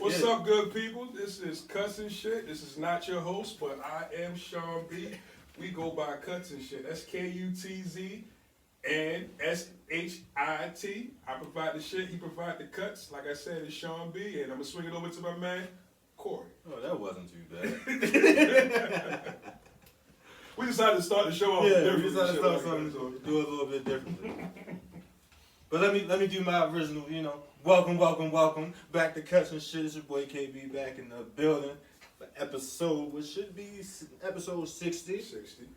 What's up, good people? This is Cuts and Shit. This is not your host, but I am Sean B. We go by Cuts and Shit. That's Kutz and SHIT. I provide the shit, he provide the cuts. Like I said, it's Sean B. And I'm going to swing it over to my man, Corey. Oh, that wasn't too bad. We decided to start the show off different. We decided to start something, do it a little bit differently. But let me do my original, welcome back to Cuts and Shit. It's your boy KB back in the building for episode, which should be episode 60. 60.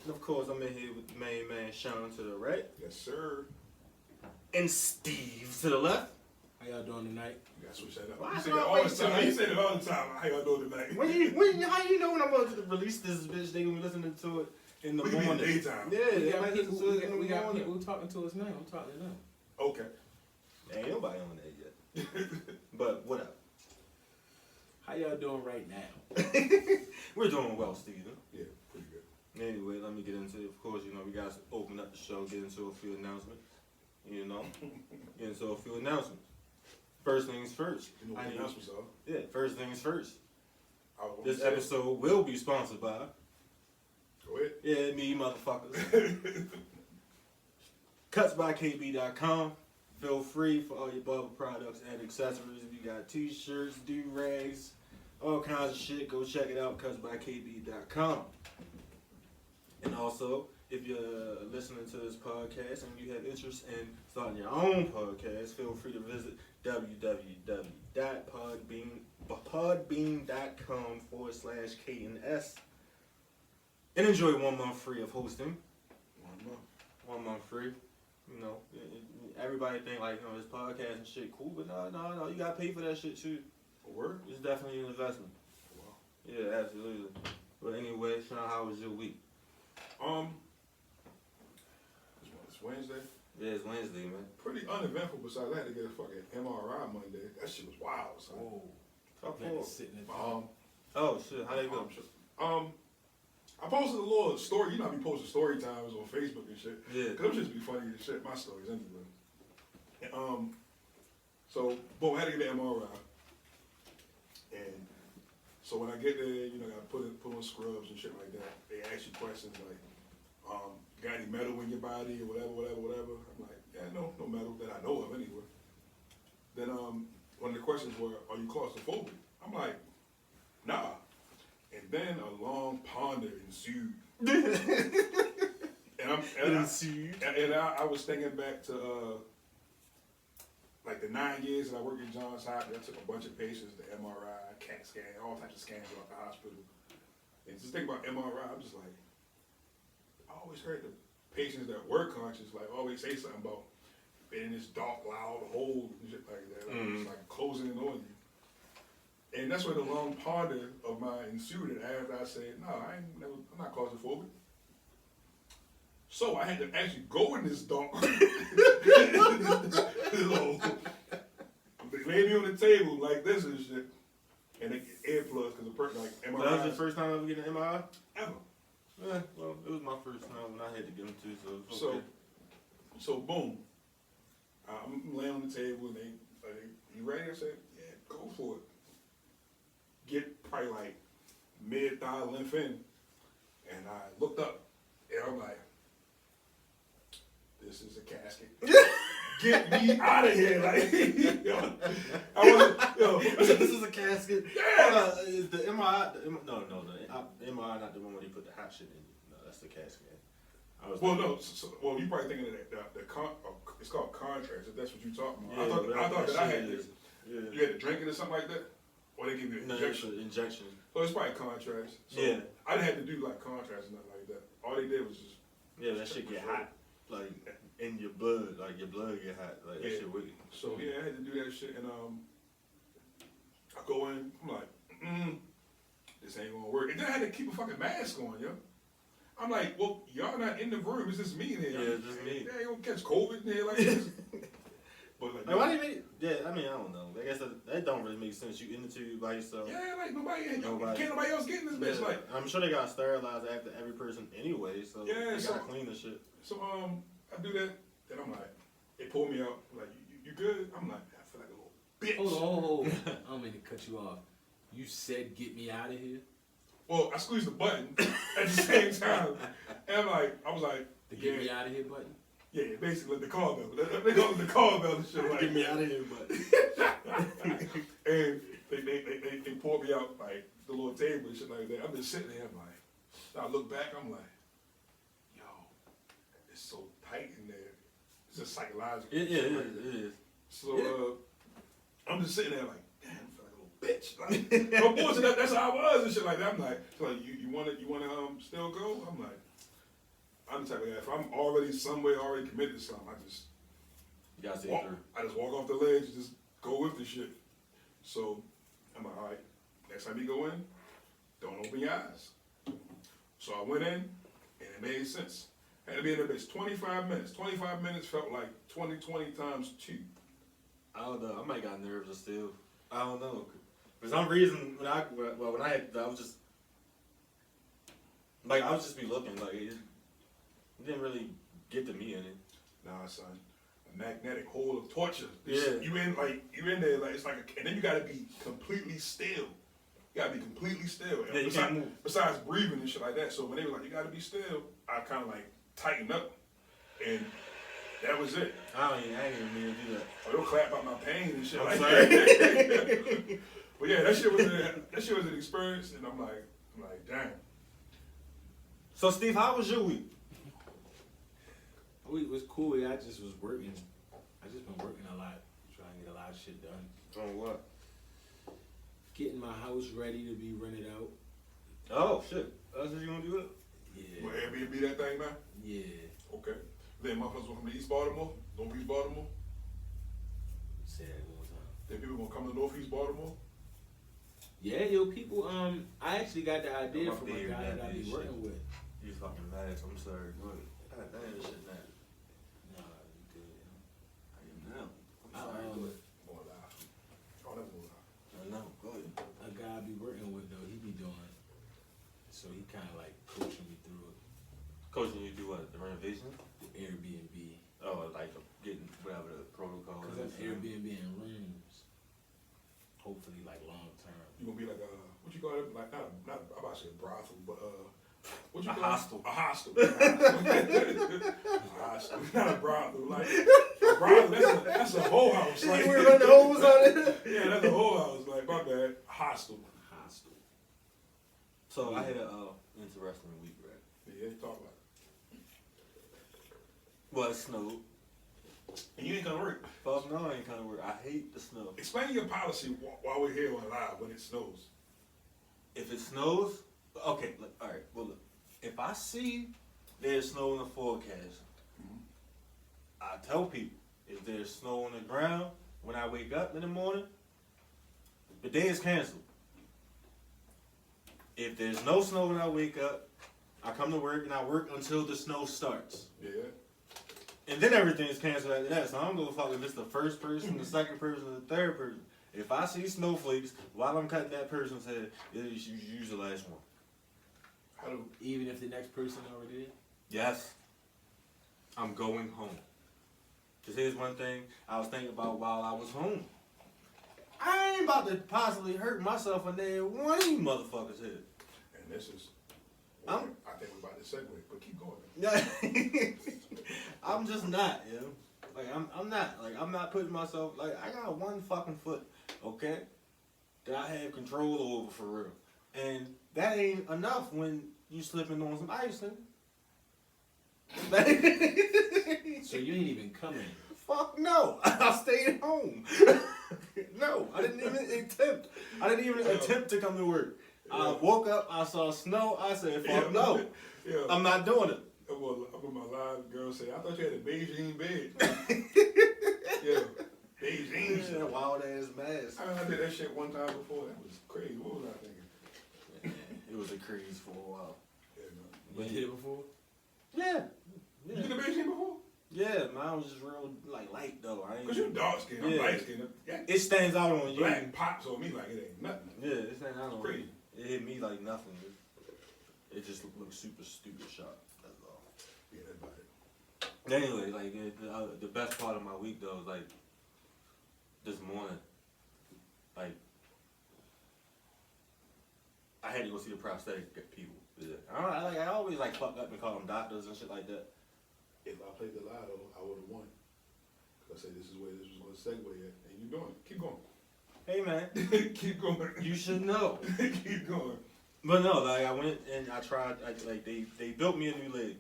And of course, I'm in here with the main man, Sean, to the right. Yes, sir. And Steve to the left. How y'all doing tonight? You gotta switch that up. Why You say that all the time. You say it all the time. How y'all doing tonight? How you know when I'm going to release this bitch? They gonna be listening to it in the morning. Daytime. Yeah, they might listen to it in the we got morning. people talking to us now. I'm talking to them. Okay. Ain't nobody on that yet. But what up? How y'all doing right now? We're doing well, Steve. Yeah, pretty good. Anyway, let me get into it. Of course, we got to open up the show, get into a few announcements. First things first. You know what the announcements are? Yeah, first things first. This This episode will be sponsored by. Go ahead. Yeah, me, motherfuckers. CutsByKB.com. Feel free for all your barber products and accessories. We got t-shirts, do-rags, all kinds of shit. Go check it out, CutsByKB.com. And also, if you're listening to this podcast and you have interest in starting your own podcast, feel free to visit www.podbean.com/KNS and enjoy 1 month free of hosting. 1 month free. Everybody think this podcast and shit cool, but no, you gotta pay for that shit too. A word? It's definitely an investment. Wow. Yeah, absolutely. But anyway, Sean, how was your week? It's Wednesday. Yeah, it's Wednesday, man. Pretty uneventful. Besides, I had to get a fucking MRI Monday. That shit was wild. Son. Whoa. Talk Man, more. sitting in Oh shit, how they go? I posted a little story. You know how we posting story times on Facebook and shit. Yeah. Cause them shits be funny as shit. My stories anyway. And, so boom, I had to get the MRI. And so when I get there, I gotta put on scrubs and shit like that. They ask you questions like, got any metal in your body or whatever. I'm like, yeah, no metal that I know of anyway. Then one of the questions were, are you claustrophobic? I'm like, nah. And then a long ponder ensued. and I was thinking back to like the 9 years that I worked at Johns Hopkins. I took a bunch of patients, the MRI, CAT scan, all types of scans throughout the hospital. And just think about MRI, I'm just like, I always heard the patients that were conscious always say something about being in this dark, loud hole and shit like that. It's like closing in on you. And that's where the long ponder of mine ensued. And after I said, no, I'm not claustrophobic. So I had to actually go in this dark. They laid me on the table like this and shit. And they get earplugs because the person MRI. So that was your first time ever getting an MRI? Ever. Yeah, well, it was my first time when I had to get them too, so it's okay. So boom. I'm laying on the table and they you ready? I said, yeah, go for it. Get probably like mid-thigh lymph in. And I looked up and I'm like, this is a casket. Get me out of here. This is a casket. Yeah. Is the MRI, the MRI not the one where they put the hot shit in you. No, that's the casket. You probably thinking of it's called contrast, if that's what you're talking about. Yeah, I thought that I had this. Yeah. You had to drink it or something like that? Or they give you an injection? It's an injection. So it's probably contrast. So yeah. I didn't have to do contrast or nothing like that. All they did was just... Yeah, that shit get hot. In your blood. Your blood get hot. That shit wicked. So I had to do that shit and I go in, I'm like, this ain't gonna work. And then I had to keep a fucking mask on, yo. I'm like, well, y'all not in the room, it's just me in here. Yeah, it's just me. Yeah, you don't catch COVID in here like this. But why do you make? Yeah, I don't know. I guess that don't really make sense. You in the tube by yourself. Yeah, can't nobody else get in this bitch. Yeah. I'm sure they got sterilized after every person anyway, so they gotta clean the shit. So I do that, and I'm like, they pull me out, like, you good? I'm like, I feel like a little bitch. Hold on. don't mean to cut you off. You said get me out of here? Well, I squeezed the button at the same time. And I was like, The get me out of here button? yeah, basically the call bell. They call it the call bell and shit like Get me out of here, but And they poured me out like the little table and shit like that. I'm just sitting there, I'm like, I look back, I'm like, yo, it's so tight in there. It's just psychological. it is. So I'm just sitting there like, damn, I feel like a little bitch. Like, no bullshit, that's how I was and shit like that. I'm like, you wanna still go? I'm like, I'm the type of guy, if I'm already committed to something, You gotta see it walk, through. I just walk off the ledge and just go with the shit. So I'm like, all right, next time you go in, don't open your eyes. So I went in, and it made sense. Had to be in there bitch 25 minutes. 25 minutes felt like 20 times 2. I don't know. I might got nerves or still. I don't know. For some reason, when I was just like, I would just be looking like it didn't really get to me in it. Nah, son. A magnetic hole of torture. Yeah. You in there like it's like and then you gotta be completely still. You gotta be completely still. Yeah, you can't move. Besides breathing and shit like that. So when they were like, you gotta be still, I kinda like tightened up. And that was it. I ain't even mean to do that. Oh, they'll clap about my pain and shit I'm like sorry. that. But yeah, that shit was an experience, and I'm like, damn. So Steve, how was your week? My week was cool. I just was working. I just been working a lot, trying to get a lot of shit done. On what? Getting my house ready to be rented out. Oh shit. That's what you gonna do it? Yeah. Will Airbnb that thing now? Yeah. Okay. Then motherfuckers will come to East Baltimore, Northeast Baltimore. Say that one more time. Then people gonna come to Northeast Baltimore. Yeah, yo, people. I actually got the idea My from a favorite guy that I idea be shit. working with. You fucking mad. I'm sorry. Go ahead. God damn, this shit mad. Nah, you good. I am now. I'm I, sorry. Go ahead. More live. Oh, that's more live. I know. Go ahead. A guy I be working with though, he be doing. So he kind of like coaching me through it. Coaching you do what? The renovation? The Airbnb. Oh, like getting whatever the protocol Cause I'm is. Airbnb in rooms. Hopefully, like long term. You gonna be like what you call it? Like not I'm about to say a brothel, but what you A call hostel. It? A hostel. A hostel. Not a brothel. Like a brothel. That's a whole house. Like We run the hose on it. yeah, that's a whole house. Like my bad. A hostel. Hostel. So I had a interesting week, right? Yeah, talk about Well, it snowed. it. And you ain't gonna work. Fuck no, I ain't kind of work. I hate the snow. Explain your policy while we're here on live when it snows. If it snows, okay, look, all right. Well, look, if I see there's snow in the forecast, I tell people if there's snow on the ground when I wake up in the morning, the day is canceled. If there's no snow when I wake up, I come to work and I work until the snow starts. Yeah. And then everything's canceled after that. So I don't give a fuck if it's the first person, the second person, or the third person. If I see snowflakes while I'm cutting that person's head, you should use the last one. How do Even if the next person already did. Yes. I'm going home. Because here's one thing I was thinking about while I was home. I ain't about to possibly hurt myself in there one of you motherfuckers head. and this is I'm- I think we're about to segue, but keep going. I'm just not, you know. Like I'm not putting myself like I got one fucking foot, okay, that I have control over for real. And that ain't enough when you slipping on some ice, nigga. So you ain't even coming. Fuck no. I stayed home. No, I didn't even attempt. I didn't even attempt to come to work. I woke up, I saw snow, I said, fuck no. Yeah. I'm not doing it. Well, I'm with my live girl say, I thought you had a Beijing bed. Yeah. Beijing shit. That wild ass mask. I did that shit one time before. That was crazy. What was I thinking? It was a craze for a while. Yeah, You did it before? Yeah. no. You did a Beijing before? Yeah, mine was just real like light though. I ain't. Because you're dark skinned. I'm Yeah. light skinned. Yeah. It stands out on you. Black pops on me like it ain't nothing. Yeah, it stands out on Crazy. me. It hit me like nothing. It just looked super stupid sharp. That's all. Yeah, that's about it. Anyway, like the best part of my week though was like this morning, like had to go see the prosthetic people. Yeah. I always like fuck up and call them doctors and shit like that. If I played the lotto, I would have won. Cause I say this is where this was gonna segue at, and you doing it. Keep going. Hey man, Keep going. you should know. Keep going. But no, like I went and I tried. Like they built me a new leg.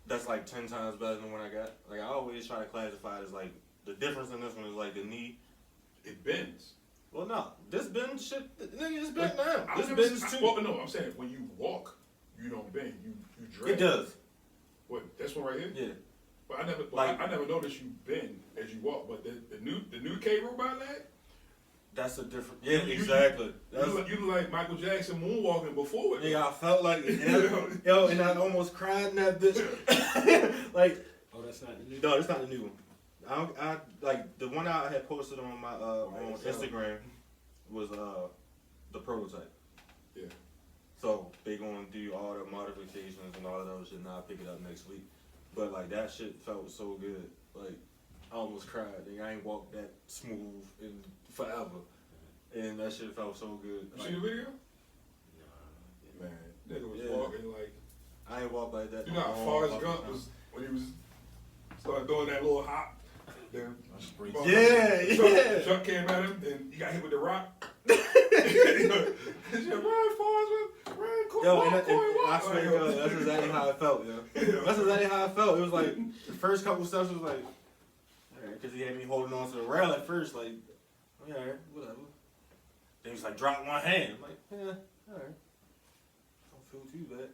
That's like 10 times better than what I got. Like I always try to classify it as like the difference in this one is like the knee. It bends. Well, no, this bend shit, nigga, it's bent now. I've This never bends seen- too. Well, no, I'm saying when you walk, you don't bend. You drag. It does. What? This one right here. Yeah. But I never, Like- I never noticed you bend as you walk. But the new K robot leg. That's a different. Yeah, exactly. You look like Michael Jackson moonwalking before it. Nigga, I felt like it. Yo, and I almost cried in that bitch. Like, Oh, that's not the new. no, it's not the new one. I like the one I had posted on my on Instagram was the prototype. Yeah. So they gonna do all the modifications and all of those shit, and I'll pick it up next week. But like that shit felt so good. Like I almost cried. Like, I ain't walked that smooth in forever, and that shit felt so good. You Like, see the video? Nah. Man, nigga was Yeah. walking like. I ain't walked like that. You know how in a long Forrest fucking Gump time. was when he was started doing that little hop. Then Yeah. Chuck came at him and he got hit with the rock. He said, "Run, Forrest, run, Yo, walk, and Corey, I walk." swear to God, that's exactly how I felt, yo. That's exactly how I felt. It was like, the first couple steps was like, because he had me holding on to the rail at first, like, yeah, alright, whatever. Then he was like, drop one hand. I'm like, yeah, alright. Don't feel too bad.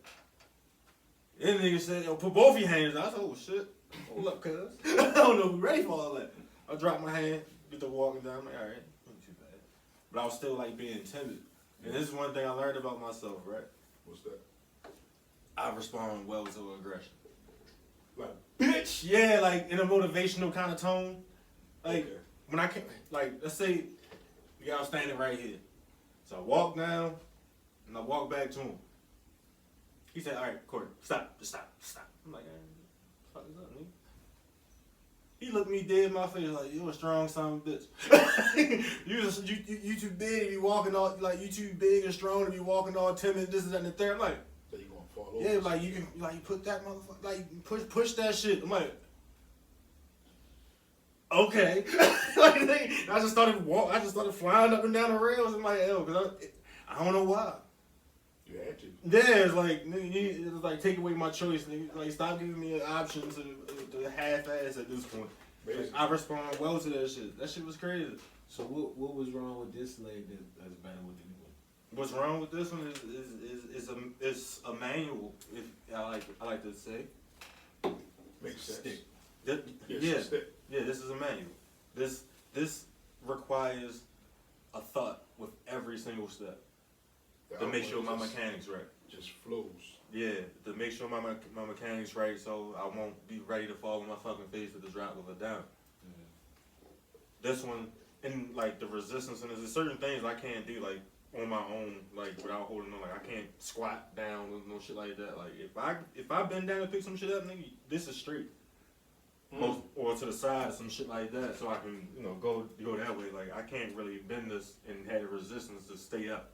Then the nigga said, yo, put both your hands out. I said, oh shit, hold up, cuz. I don't know if we ready for all that. I dropped my hand, get the walking down, I'm like, alright, not too bad. But I was still like being timid. And this is one thing I learned about myself, right? What's that? I respond well to aggression. Like, bitch. Yeah, like in a motivational kind of tone. Like Okay. when I came, like let's say y'all standing right here. So I walk down and I walk back to him. He said, "All right, Corey, stop, just stop." I'm like, "What the fuck is up, nigga?" He looked me dead in my face like, "You a strong son of a bitch. you too big. You walking all like you too big and strong to be walking all timid. This is that and the third." I'm like, So you gonna fall over? yeah, like you can, like you put that motherfucker, like push that shit. I'm like, okay. Like, I just started flying up and down the rails. I'm like, hell, cause I don't know why. You had to. Yeah, it's like nigga, it's like take away my choice. Nigga. Like stop giving me an option to half-ass at this point. Like, Basically. I respond well to that shit. That shit was crazy. So what was wrong with this leg that's better with the new one? What's wrong with this one is a manual. If I like to say. Makes sense. Stick. Yeah. Stick. Yeah, this is a manual. This requires a thought with every single step to make sure my mechanics right. Just flows. Yeah, to make sure my mechanics right, so I won't be ready to fall on my fucking face at the drop of a dime. This one, and like the resistance, and there's certain things I can't do like on my own, like without holding on. Like I can't squat down with no shit like that. Like if I bend down and pick some shit up, nigga, this is straight. Most, or to the side, some shit like that, so I can, go that way. Like I can't really bend this and have the resistance to stay up.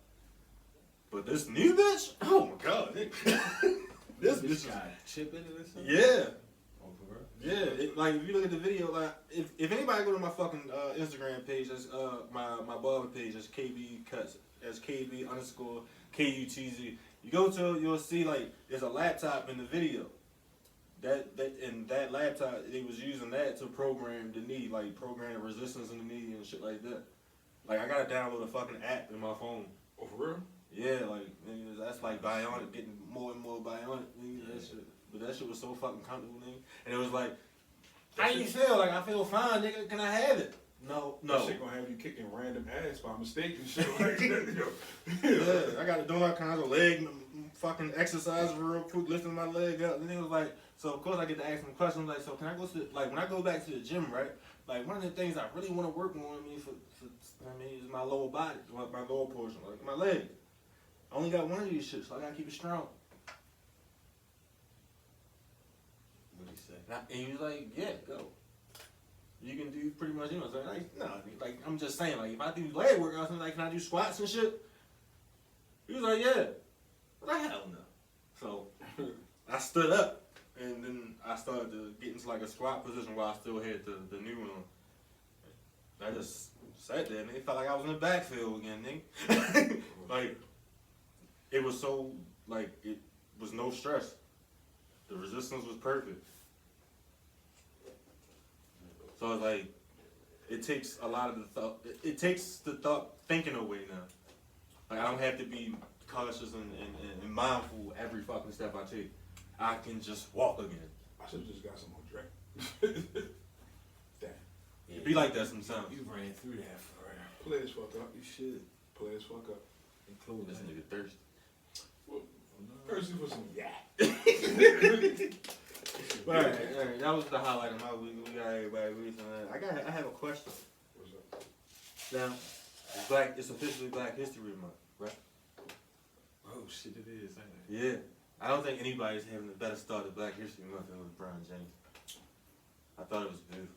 But this new bitch, oh my god, this bitch, got chip in it or something? yeah, Oh, for real? yeah. Like if you look at the video, like if anybody go to my fucking Instagram page, that's my barber page, that's KB Cuts, that's KB _ KUTZ. You go to, you'll see like there's a laptop in the video. That laptop, they was using that to program the knee, like program the resistance in the knee and shit like that. Like I gotta download a fucking app in my phone. Oh, for real? Yeah, like nigga, that's like bionic, getting more and more bionic. Nigga, that shit. But that shit was so fucking comfortable, nigga. And it was like, how you feel? Like I feel fine, nigga. Can I have it? No. That shit gonna have you kicking random ass by mistake and shit like that. Yeah, I gotta do all kinds of leg fucking exercise real quick, lifting my leg up. And then it was like, so of course I get to ask them questions like, so can I go to like when I go back to the gym, right? Like one of the things I really want to work on, is my lower body, my lower portion, like my leg. I only got one of these shits, so I gotta keep it strong. What did he say? And he was like, yeah, go. You can do pretty much anything. Like, no, like I'm just saying, like if I do leg work, I was like, can I do squats and shit? He was like, yeah. I was like, hell no. So I stood up, and then I started to get into like a squat position while I still had the new one on. I just sat there, and it felt like I was in the backfield again, nigga. Like, it was so, like, it was no stress. The resistance was perfect. So it's like, it takes a lot of the thought, it takes the thought thinking away now. Like, I don't have to be cautious and mindful every fucking step I take. I can just walk again. I should have just got some more drink. Damn. It be like that sometimes. You ran through that for real. Play this fuck up. You should. Play this fuck up. Include This nigga thirsty. Well, thirsty for some yak. Alright, that was the highlight of my week. We got everybody reason. I have a question. What's up? Now, it's officially Black History Month, right? Oh shit, it is, ain't it? Yeah. I don't think anybody's having a better start to Black History Month than LeBron James. I thought it was beautiful.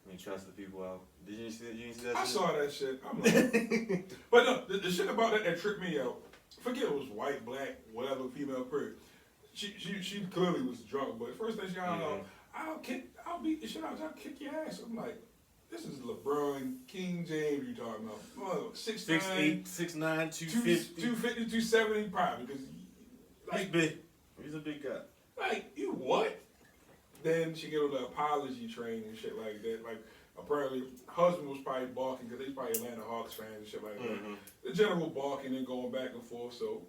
I mean, trust the people out. Did you see that? You didn't see that I shit? saw that shit. I'm like, but no, the shit about that tripped me out. Forget it was white, black, whatever, female, queer. She clearly was drunk, but first thing she got out, I'll beat the shit out of you, I'll kick your ass. I'm like, this is LeBron, King James you talking about. Oh, 6'8", 6'8", 6'9", 250. 250, 270 probably, because He's big. He's a big guy. like, you what? Then she get on the apology train and shit like that. Like, apparently, husband was probably balking because he's probably Atlanta Hawks fans and shit like that. The general balking and going back and forth, so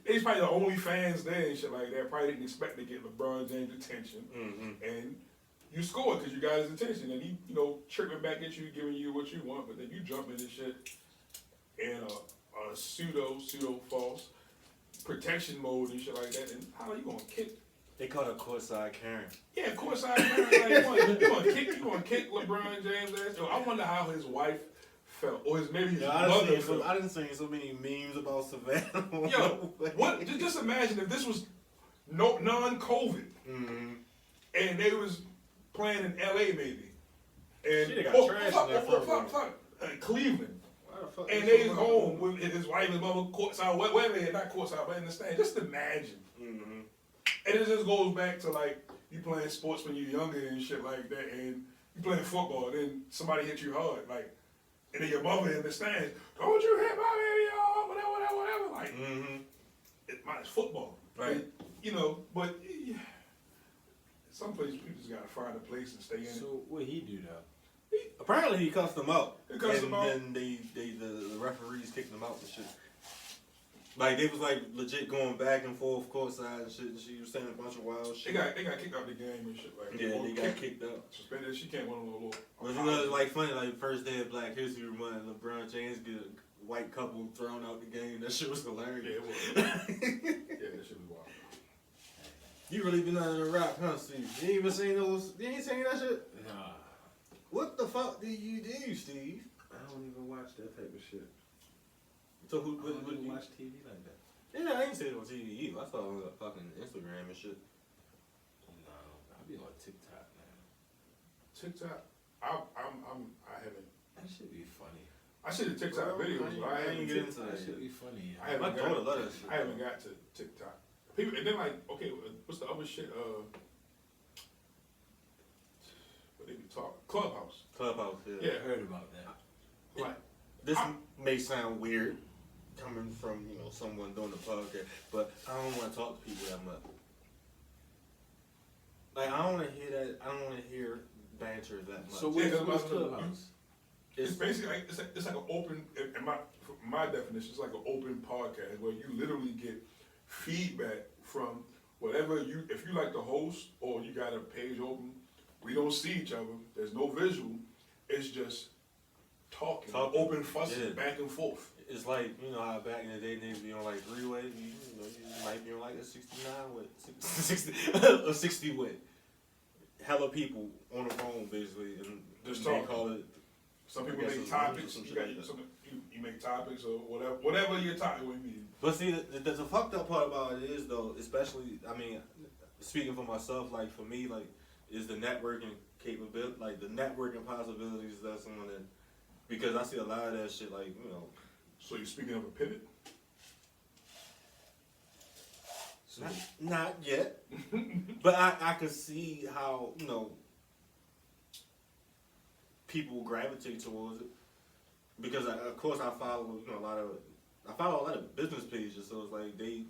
he's probably the only fans there and shit like that. Probably didn't expect to get LeBron James' attention. And you scored because you got his attention. And he, tripping back at you, giving you what you want, but then you jump into shit in a pseudo false protection mode and shit like that. And how are you going to kick? They call it courtside Karen. Yeah, of course I Like, you gonna kick LeBron James' ass? Yo, I wonder how his wife felt, or maybe his mother felt. I didn't see so many memes about Savannah. Yo, what? Just imagine if this was non-COVID, and they was playing in LA maybe, and Shit, they got trash in that fuck, Cleveland, Why the fuck and they home with his wife and mother courtside, wherever they not courtside, but in the stand. Just imagine. And it just goes back to like you playing sports when you're younger and shit like that, and you playing football, and then somebody hit you hard, like, and then your mother in the stands, don't you hit my baby, whatever. Like, it's football, right? But some places people just gotta find a place and stay in it. So what he do though? Apparently he cussed them out. He cussed them out. And then the referees kicked them out and shit. Like, they was like legit going back and forth courtside and shit, and she was saying a bunch of wild shit. They got kicked out the game and shit like that. Yeah, they got kicked out. Suspended. She can't win on no little. But it's like funny, like first day of Black History Month, LeBron James get a white couple thrown out the game. That shit was hilarious. Yeah, it was. Yeah, that shit was wild. You really been under the rock, huh, Steve? You ain't even seen those? You ain't seen that shit? Nah. What the fuck did you do, Steve? I don't even watch that type of shit. So I don't even watch TV like that. Yeah, I ain't seen it on TV either. I saw it on fucking Instagram and shit. No, I be on TikTok now. TikTok, I haven't. That should be funny. I see the TikTok Bro, videos, but I haven't get into That that should shit. be funny. I haven't My daughter love that shit. I haven't got to TikTok. People, and then like, okay, what's the other shit? What they be talking? Clubhouse. Clubhouse, yeah. Yeah. I heard about that. Like, This may sound weird coming from, someone doing the podcast, but I don't want to talk to people that much. Like, I don't want to hear that. I don't want to hear banter that much. So Yeah, what's 'cause Clubhouse? it's basically like it's like an open. In my definition, it's like an open podcast where you literally get feedback from whatever if you like the host or you got a page open. We don't see each other. There's no visual. It's just talking. Open fussing, back and forth. It's like, how back in the day they be on like three-way. You might be on like a 69 with 60 with hella people on the phone basically, and Just they talking. call it. Some people I guess make it's topics. some You shit got like that. you make topics or whatever your topic would be. But see, the fucked up part about it is though, especially, speaking for myself, like for me, like, is the networking capability, like the networking possibilities. That's someone that, because I see a lot of that shit, like, So you're speaking of a pivot? So Not yet. But I could see how, people gravitate towards it. Because of course I follow, a lot of business pages, so it's like they,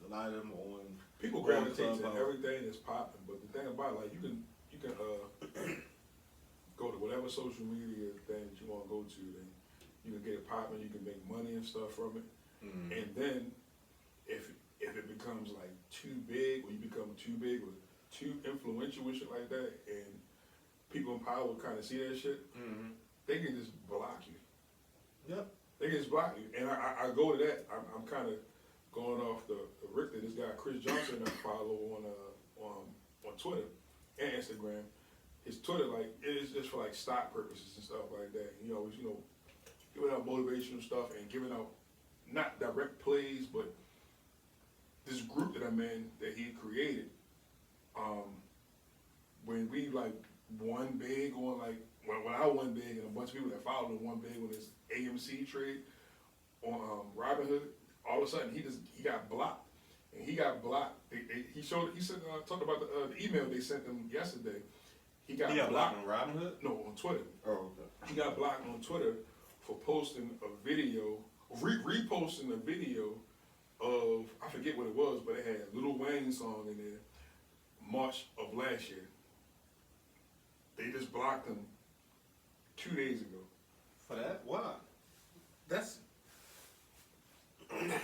a lot of them are on. People on gravitate to Clubhouse. everything that's popping, but the thing about it, like you can go to whatever social media thing that you want to go to, and you can get it popping, you can make money and stuff from it, and then if it becomes like too big, or you become too big or too influential and shit like that, and people in power kind of see that shit, they can just block you. Yep. They can just block you, and I go to that. I'm kind of going off the Richter, this guy Chris Johnson that I follow on Twitter and Instagram. His Twitter, like, it is just for like stock purposes and stuff like that. He always, giving out motivational stuff and giving out not direct plays, but this group that I'm in that he created. When we like won big on like when I won big and a bunch of people that followed him won big on this AMC trade on Robinhood, all of a sudden he got blocked, and he got blocked. He talked about the email they sent him yesterday. He got blocked on Robinhood? No, on Twitter. Oh, okay. He got blocked on Twitter for posting a video, reposting a video of, I forget what it was, but it had Lil Wayne's song in there, March of last year. They just blocked him 2 days ago. For that? Why? That's...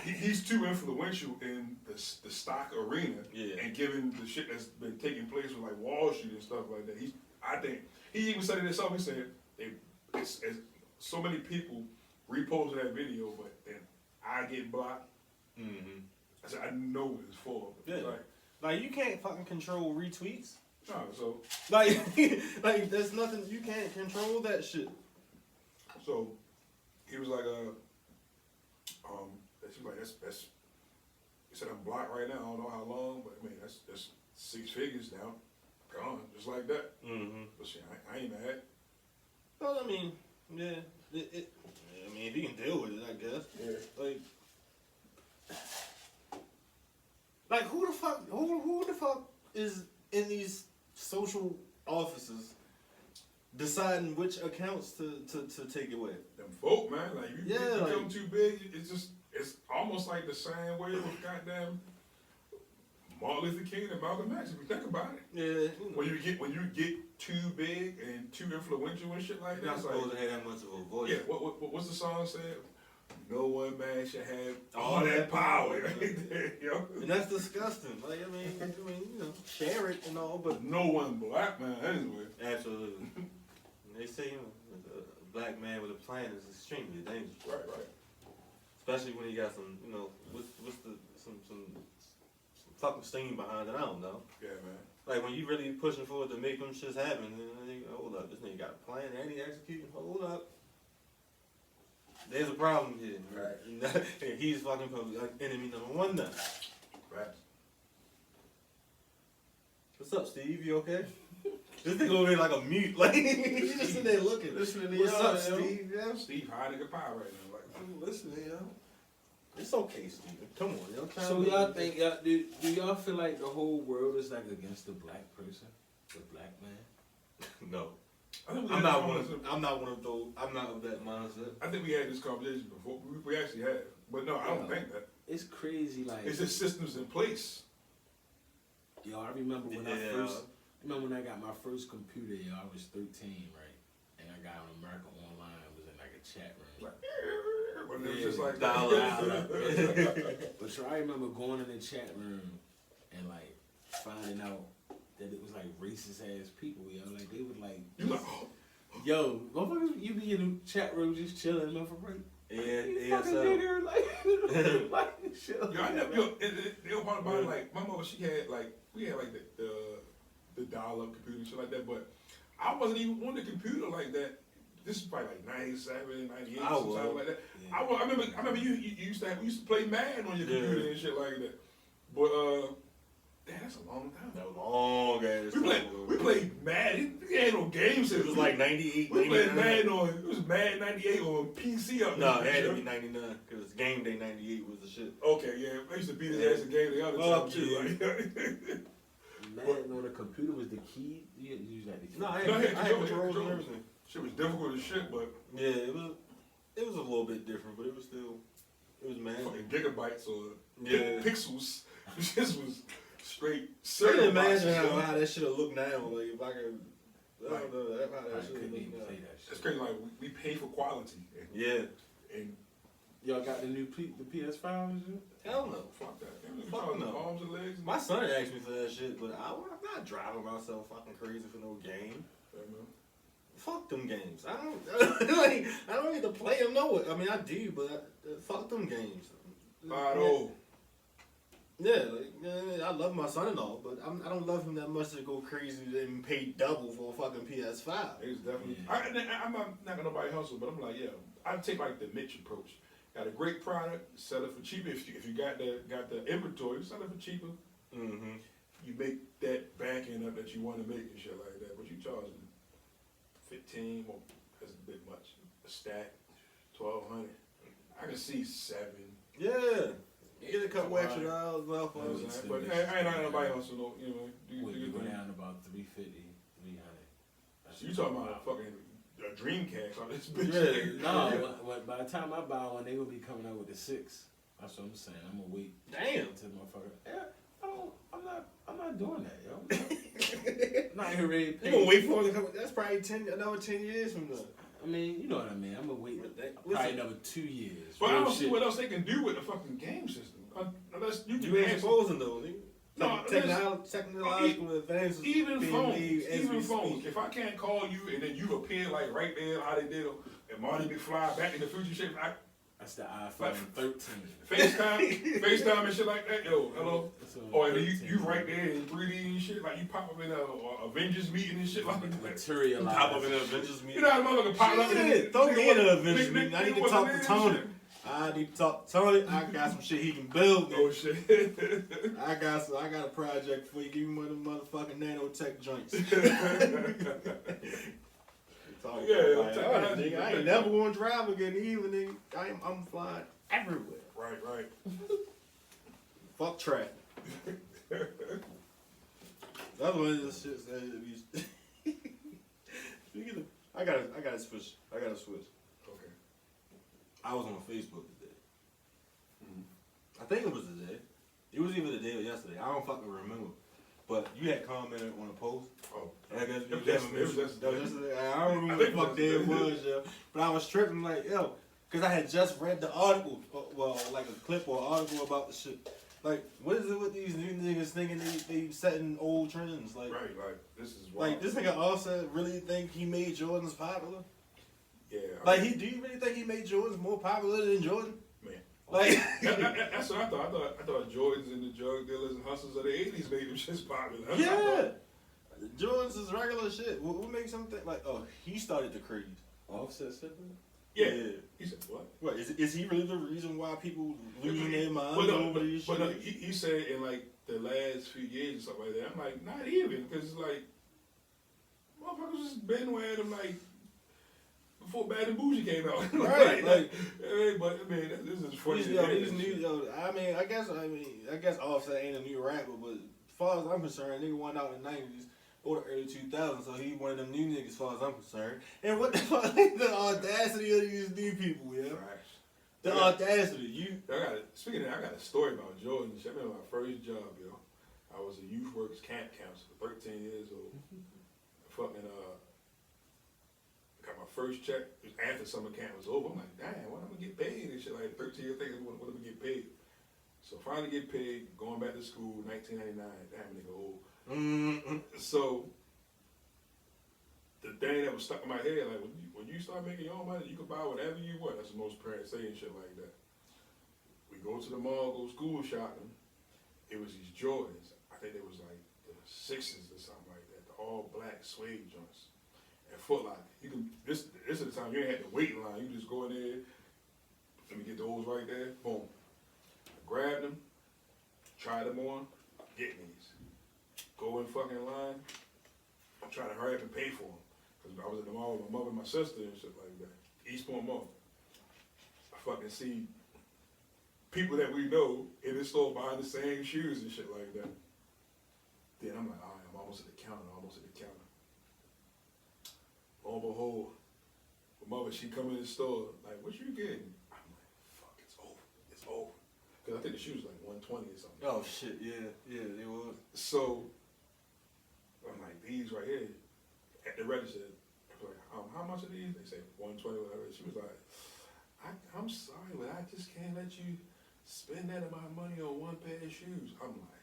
He's too influential in the stock arena, and given the shit that's been taking place with like Wall Street and stuff like that. I think he even said it himself. He said it's so many people reposted that video, but then I get blocked. I said I know what it's for. Yeah. Like you can't fucking control retweets. No, so like there's nothing, you can't control that shit. So he was like, she was like, that's. He said I'm blocked right now. I don't know how long, but I mean that's 6 figures now, gone just like that. But shit, I ain't mad. Well, I mean, yeah, I mean if you can deal with it, I guess. Yeah. Like who the fuck is in these social offices deciding which accounts to take away? Them folk, man, like you become like, too big, it's almost like the same way with goddamn Martin Luther King and Malcolm X. If you think about it, yeah. When you get too big and too influential and shit like that, you're not supposed to have that much of a voice. Yeah, what's the song said? No one man should have all that power right there, yo. And that's disgusting. Like I mean, share it and all, but no one black man anyway. Absolutely. They say a black man with a plan is extremely dangerous. Right. Especially when he got some, some fucking steam behind it. I don't know. Yeah, man. Like when you really pushing forward to make them shits happen, then you go, hold up, this nigga got a plan and he executing. Hold up. There's a problem here. Right. He's fucking enemy number one now. Right. What's up, Steve? You okay? This nigga over there like a mute. Like, he's just sitting there looking. Listening to What's y'all, up, yo? Steve? Yeah. Steve high nigga pie right now. Like, I'm listening, yo. It's okay, Steve. Come on, yo. So y'all think, do y'all feel like the whole world is like against the black person? The black man? No. I'm not one of those. I'm not of that mindset. I think we had this conversation before. We actually had, but no, I don't think that. It's crazy, like It's just systems in place. yo. I remember when I got my first computer. Yo, I was 13, right, and I got on America Online. I was in like a chat room. Like, when it was just like dial that. But so I remember going in the chat room and like finding out that it was like racist ass people, yo. Like they would like, You like, yo, motherfuckers, you be in the chat room just chilling, motherfucker. Fucking so. nigger, like shit. yo, I never. The other part about it, like my mother, she had like we had like the dial-up computer and shit like that, but I wasn't even on the computer like that. This is probably like 97, 98, something like that. Yeah. I remember you used to play Madden on your computer and shit like that. But Damn, that's a long time. That was long ass. We played Madden. We ain't no games. It was like 98, We played 99. Madden on, it was Madden 98 on PC up there. No, it had to be 99 because Game Day 98 was the shit. Okay, yeah. I used to beat his ass in Game Day all the time, too. Yeah. Like, Madden on the computer was the key. You had to use that. No, I No, had controls controls and everything. shit was difficult as shit, but Yeah, it was a little bit different, but it was mad. fucking gigabytes or Yeah. pixels. This was straight. I can imagine boxes, how that should have looked now. Like if I could, I don't know how I that should have couldn't even looked play now. that shit. It's crazy. Like we pay for quality, Yeah, and Y'all got the new the PS5 and shit? hell no. fuck that. Fuck no. Arms and legs. My son asked me for that shit, but I'm not driving myself fucking crazy for no game. Yeah, man. Fuck them games. I don't like. I don't get to play them. No, I mean I do, but fuck them games. Lotto. Yeah, like, I love my son and all, but I don't love him that much to go crazy and pay double for a fucking PS5. It's definitely. Yeah. I'm not gonna nobody hustle, but I'm like, yeah, I take like the Mitch approach. Got a great product, sell it for cheaper. If you got the inventory, sell it for cheaper. Mm-hmm. You make that back end up that you want to make and shit like that, but you charging 15, well, that's a bit much. A stack, 1,200. I can see 7. Yeah. Get a couple extra dollars off You know what of I'm it. saying? But hey, I ain't not nobody else, so you know. Well, Do you your go thing. down about 350, 300. So you talking about a fucking a Dreamcast on this bitch? Yeah. No, by the time I buy one, they will be coming out with the 6. That's what I'm saying. I'm gonna wait. Damn. Until motherfucker. Yeah, I'm not doing that, yo. I'm not here ready to You pay. gonna wait for it to come? That's probably another 10 years from now. I mean, you know what I mean. I'm gonna wait probably another 2 years. But I Real don't see shit. what else they can do with the fucking game system. Unless you can You ain't answer. supposing though, nigga. No, Technological advances. Even being phones, made as even we phones. speak. If I can't call you and then you appear like right there, how they did, and Marty McFly back in the future shit, That's the iPhone 13. FaceTime and shit like that, yo, hello. That's on Or then 13. you right there in 3D and shit, like you pop up in a Avengers meeting and shit like that. Materialize. Pop up in the Avengers You meeting. know how the motherfucker pop up in Shit, throw me in the Avengers Nick- meeting. I need Nick to talk wasn't to in Tony. shit. I need to talk to Tony. I got some shit he can build. Oh Nigga. shit. I got a project for you. Give me one of them motherfucking nanotech joints. Talking Yeah, about, technology, nigga, I ain't never gonna drive again either, nigga. I'm flying everywhere. Right. Fuck traffic. That's one of the shits that Speaking of, I gotta switch. Okay. I was on Facebook today. Mhm. I think it was today. It was either today or yesterday. I don't fucking remember. But you had commented on a post. Oh. I guess It was you yesterday. It was yesterday. That was yesterday. I don't remember I what the think fuck it day it was was, yo. But I was tripping like, yo, because I had just read the article, well, like a clip or article about the shit. Like, what is it with these new niggas thinking they setting old trends? Like, Right, this is wild. like this nigga Offset really think he made Jordans popular? Yeah. Like, do you really think he made Jordans more popular than Jordan? Man. Like, That's what I thought. I thought Jordans and the drug dealers and hustlers of the 80s made them shits popular. That's what I yeah. thought. Jordans is regular shit. What makes him think like, oh, he started the craze? Offset said that? Yeah. He said, what? What is he really the reason why people losing their minds But over these shit? he said in like the last few years or something like that. I'm like, not even, because it's like, motherfuckers just been wearing them like before Bad and Bougie came out. Right, like, but I mean, this is funny. these new, I guess Offset ain't a new rapper, but as far as I'm concerned, nigga went out in the 90s or the early 2000s, so he one of them new niggas as far as I'm concerned. And what the fuck, the audacity of these new people, yeah? The audacity, Speaking of that, I got a story about Jordan. I remember my first job, yo. I was a youth works camp counselor, 13 years old. Fucking got my first check. It was after summer camp was over. I'm like, damn, when I'm gonna get paid and shit? Like 13 years thinking, when I'm gonna get paid? So finally get paid, going back to school, 1999. Damn, nigga old. So the thing that was stuck in my head, like when you start making your own money, you can buy whatever you want. That's what most parents say and shit like that. We go to the mall, go school shopping. It was these Jordans. I think it was like the 6s or something like that. The all black suede joints. And Foot Locker. You can this is the time you ain't had to wait in line. You just go in there. Let me get those right there. Boom. I grabbed them. Tried them on. Getting these. go in fucking line. I'm trying to hurry up and pay for them. Because I was at the mall with my mother and my sister and shit like that. Eastbourne Mall. I fucking see people that we know in the store buying the same shoes and shit like that. Then I'm like, all right, I'm almost at the counter, Lo and behold, my mother, she come in the store, like, what you getting? I'm like, fuck, it's over. Because I think the shoes was like 120 or something. Oh shit, yeah, they was. So, I'm like, these right here, at the register, I'm like, how much are these? They say 120 or whatever. She was like, I'm sorry, but I just can't let you spend that amount of money on one pair of shoes. I'm like,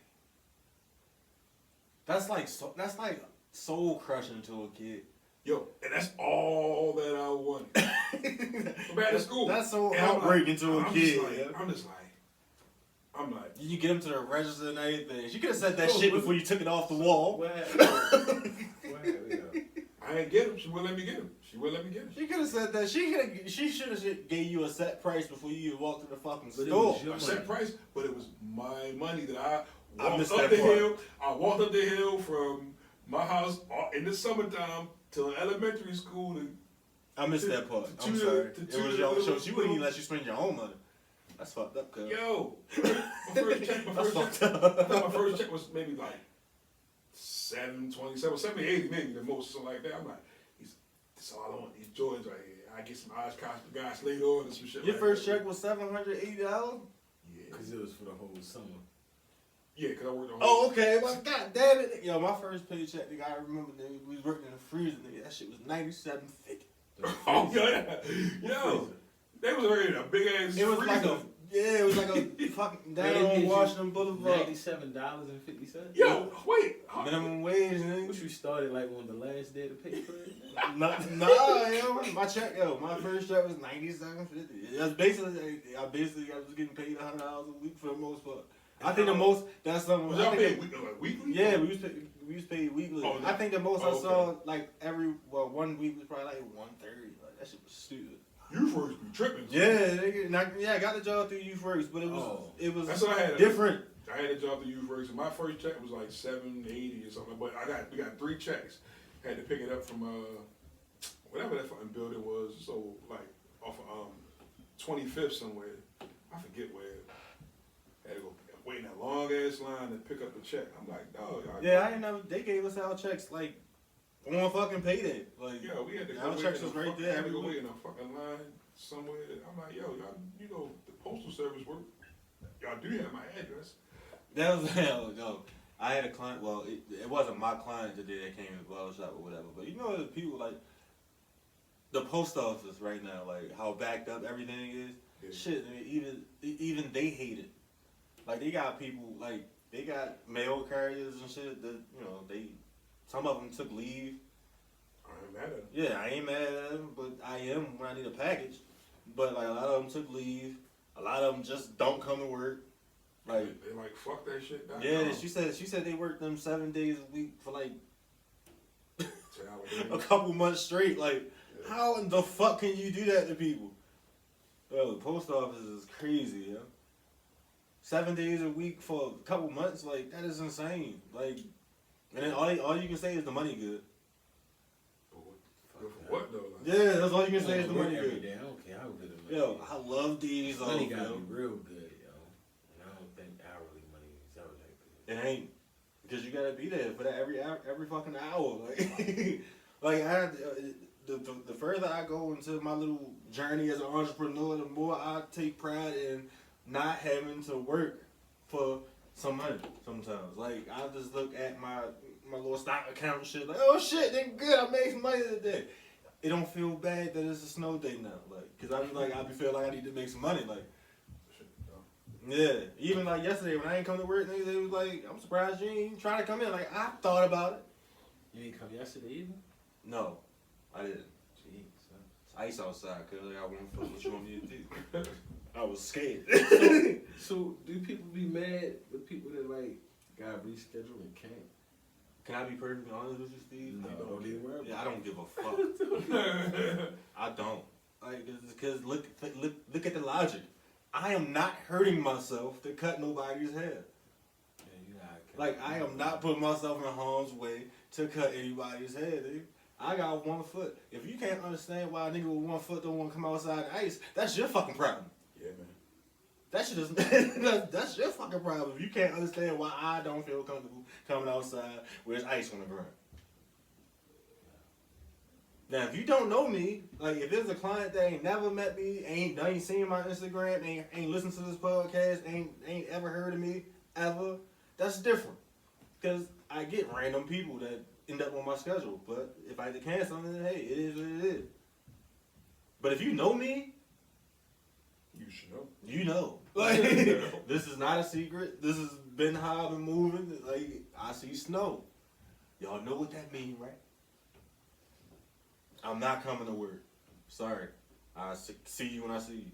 that's like soul crushing to a kid. yo, and that's all that I wanted. From back to school. That's so And heartbreaking to a kid. I'm just like, you get them to the register and everything. She could have said that shit before you took it off the wall. Where I ain't get them. She wouldn't let me get them. She could have said that. She should have gave you a set price before you even walked to the fucking store. A set price, but it was my money that I missed walked up that the part. hill. I walked up the hill from my house in the summertime to elementary school. I missed that part. I'm sorry. It was your show. She wouldn't even let you spend your own money. That's fucked up, cuz. Yo, my first check was maybe like 727, 780 maybe the most, something like that. I'm like, that's all I want, these Jordans right here. I get some Oshkosh guys laid on and some shit. Your like first that. check was $780? Yeah. Because it was for the whole summer. Yeah, because I worked on. Oh, okay. Well, god damn it. Yo, my first paycheck, nigga, I remember, nigga, we was working in the freezer, nigga. That shit was $97.50. Oh, yo, they was already a big ass. It was like freezer. it was like a fucking down on Washington Boulevard. $97.50. Yo, wait. Minimum wage, nigga. What you started like on the last day to pay for it? Nah, yo, my first check was $97.50. That's basically, I was getting paid $100 a week for the most part. I think the most, that's something. Was y'all paid weekly? Yeah, we was paid weekly. Oh, I think the most I okay. saw, like, 1 week was probably like $130. Like, that shit was stupid. You first be tripping. Yeah, I got the job through YouthWorks, but it was That's what I had. different. I had a job through YouthWorks, and my first check was like $780 or something. But we got 3 checks. Had to pick it up from whatever that fucking building was. So like off of 25th somewhere. I forget where. Had to go wait in that long ass line to pick up the check. I'm like, dog. Yeah, I didn't know they gave us our checks like on fucking payday. Like, yeah, we had to go our wait checks in was a right fucking- there had to every go wait week. in a fucking line somewhere. I'm like, yo, y'all, you know, the postal service work. Y'all do have my address. That was hell no. I had a client. Well, it wasn't my client the day that came to the barber shop or whatever. But you know, the people like the post office right now, like how backed up everything is. Yeah. Shit, I mean, even they hate it. Like they got people like they got mail carriers and shit that some of them took leave. I ain't mad at them. Yeah, I ain't mad at them, but I am when I need a package. But like a lot of them took leave. A lot of them just don't come to work. Like they like fuck that shit. yeah, she said they worked them 7 days a week for like a a couple months straight. Like, how in the fuck can you do that to people? Bro, the post office is crazy, yo. 7 days a week for a couple months, like that is insane. Like, and then all you can say is the money good. Good for what though? Like, Yeah, that's all you can say is the Work money every good. day. I don't care how good the money Yo, is. I love these. Money gotta yo. be real good, yo. And I don't think hourly money is ever that good. It ain't, because you gotta be there for that every fucking hour. Like, like the further I go into my little journey as an entrepreneur, the more I take pride in not having to work for some money. Sometimes, like I just look at my little stock account and shit, like, oh shit, they good. I made some money today. It don't feel bad that it's a snow day now, like, cause I be feeling like I need to make some money, like. Yeah, even like yesterday when I ain't come to work, they was like, I'm surprised you ain't trying to come in. Like, I thought about it. You ain't come yesterday either? No, I didn't. Jeez, son. It's ice outside, cause I got one foot. What you want me to do? I was scared. So, do people be mad with people that like got rescheduled and can't? Can I be perfectly honest with you, Steve? No, don't even worry about Yeah, I don't give a fuck. I don't. Like, cause look at the logic. I am not hurting myself to cut nobody's hair. Yeah, you gotta Like, I am not putting myself in harm's way to cut anybody's head, dude. I got 1 foot. If you can't understand why a nigga with 1 foot don't want to come outside the ice, that's your fucking problem. Yeah, man. That shit is that's your fucking problem. If you can't understand why I don't feel comfortable coming outside where there's ice on the ground. Now, if you don't know me, like if there's a client that ain't never met me, ain't seen my Instagram, ain't listened to this podcast, ain't ever heard of me ever, that's different. Cause I get random people that end up on my schedule. But if I had to cancel, then hey, it is what it is. But if you know me, You should know. you know. Like this is not a secret. This has been how I've been moving. Like I see snow. Y'all know what that means, right? I'm not coming to work. Sorry. I see you when I see you.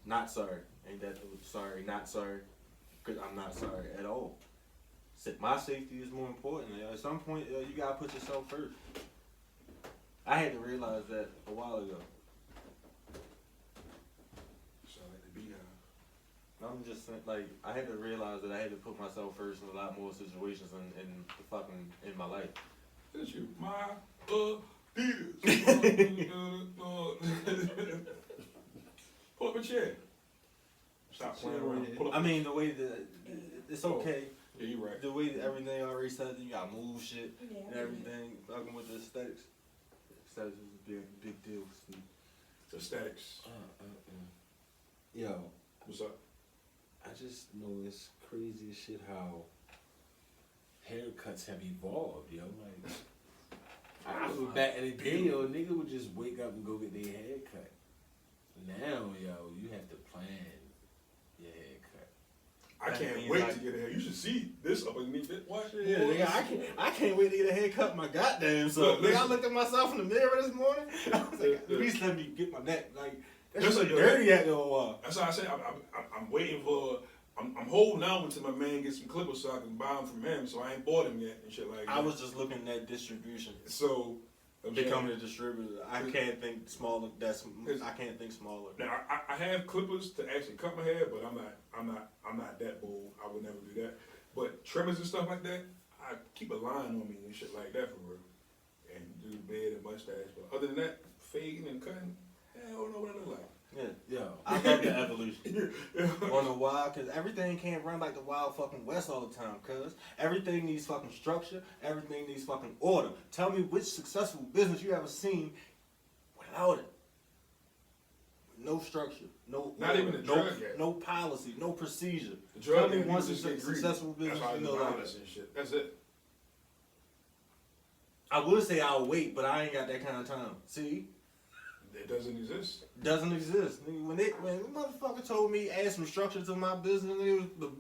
Not sorry. Ain't that sorry? Not sorry. Because I'm not sorry at all. My safety is more important. At some point, you gotta put yourself first. I had to realize that a while ago. Sound like the beehive. I'm just saying, like, I had to realize that I had to put myself first in a lot more situations in my life. That's you. My Adidas. Pull up a chair. Stop playing around. Pull up. I mean, the way that it's okay. Yeah, you're right. The way that everything already said, you gotta move shit and everything. Fucking with the aesthetics. Aesthetics is a big deal. Aesthetics. Yo, What's up? I just know it's crazy as shit how haircuts have evolved, yo. Like, I remember back in the day, yo, a nigga would just wake up and go get their hair cut. Now, yo, you have to plan your haircut. I can't wait to get a hair. You should see this up underneath it. Watch it. Yeah, nigga, I can't wait to get a haircut my goddamn self. Nigga, I looked at myself in the mirror this morning. I was like, at least let me get my neck. Like, that's like dirty after a while. That's why I say I'm waiting for. I'm holding out until my man gets some clippers so I can buy them from him. So I ain't bought them yet and shit like that. I was just looking at distribution. So becoming a distributor, I can't think smaller. I can't think smaller. Now I have clippers to actually cut my hair, but I'm not that bold. I would never do that. But trimmers and stuff like that, I keep a line on me and shit like that for real, and do beard and mustache. But other than that, fading and cutting, I don't know what I look like. Yeah, I love the evolution. On the wild, because everything can't run like the wild fucking west all the time, cuz everything needs fucking structure, everything needs fucking order. Tell me which successful business you ever seen without it. No structure, no Not order, even the drug yet. no policy, no procedure. The Tell drug me game, one you just get greedy. successful business That's why I you do know like violence that. and shit. That's it. I would say I'll wait, but I ain't got that kind of time. See? It doesn't exist. Doesn't exist. Nigga, when the motherfucker told me add some structure to my business, it was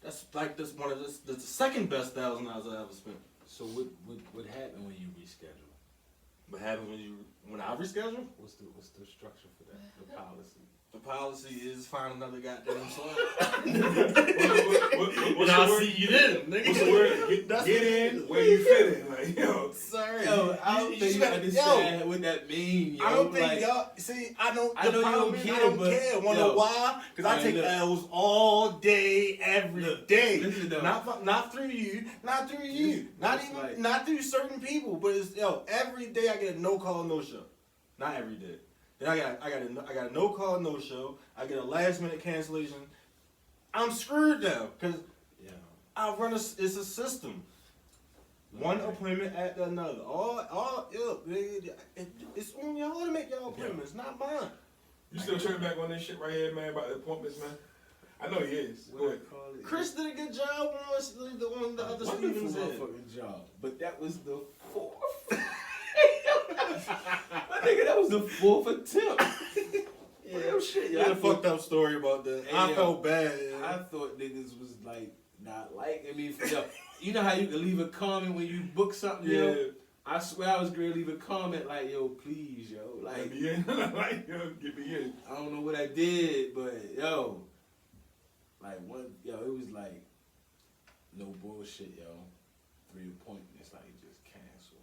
that's one of the second best $1,000 I ever spent. So what happened when you reschedule? What happened when I reschedule? What's the structure for that? The policy. The policy is find another goddamn slot. What's I'll the word? see you then, nigga. What's the word? Get in where you fit in. Like, yo. Sorry. Yo, I don't think you understand what that mean, yo. I don't think like, y'all see. I know you you don't care. care, I don't but care. Wanna know why? Because I take look. L's all day, every day. Listen though. Not through you. Not through you. Not even. Like, not through certain people. But it's every day I get a no call, no show. Not every day. Then I got a no call, no show. I get a last minute cancellation. I'm screwed now because I run it's a system. One appointment after another. It's on y'all to make y'all appointments, not mine. You still turning back on this shit right here, man, about the appointments, man? I know he is. Go ahead. Chris did a good job on the other Stevens wonderful did. motherfucking job, but that was the fourth. My nigga, that was the fourth attempt. Real shit, You had a fucked up story about that. Hey, I felt bad. I thought niggas was like not liking me. You know how you can leave a comment when you book something, yo? I swear I was gonna leave a comment like, yo, please, yo. Like, Get me in. Like, yo, get me in. I don't know what I did, but yo. Like it was like no bullshit, yo. 3 appointments, like just cancel.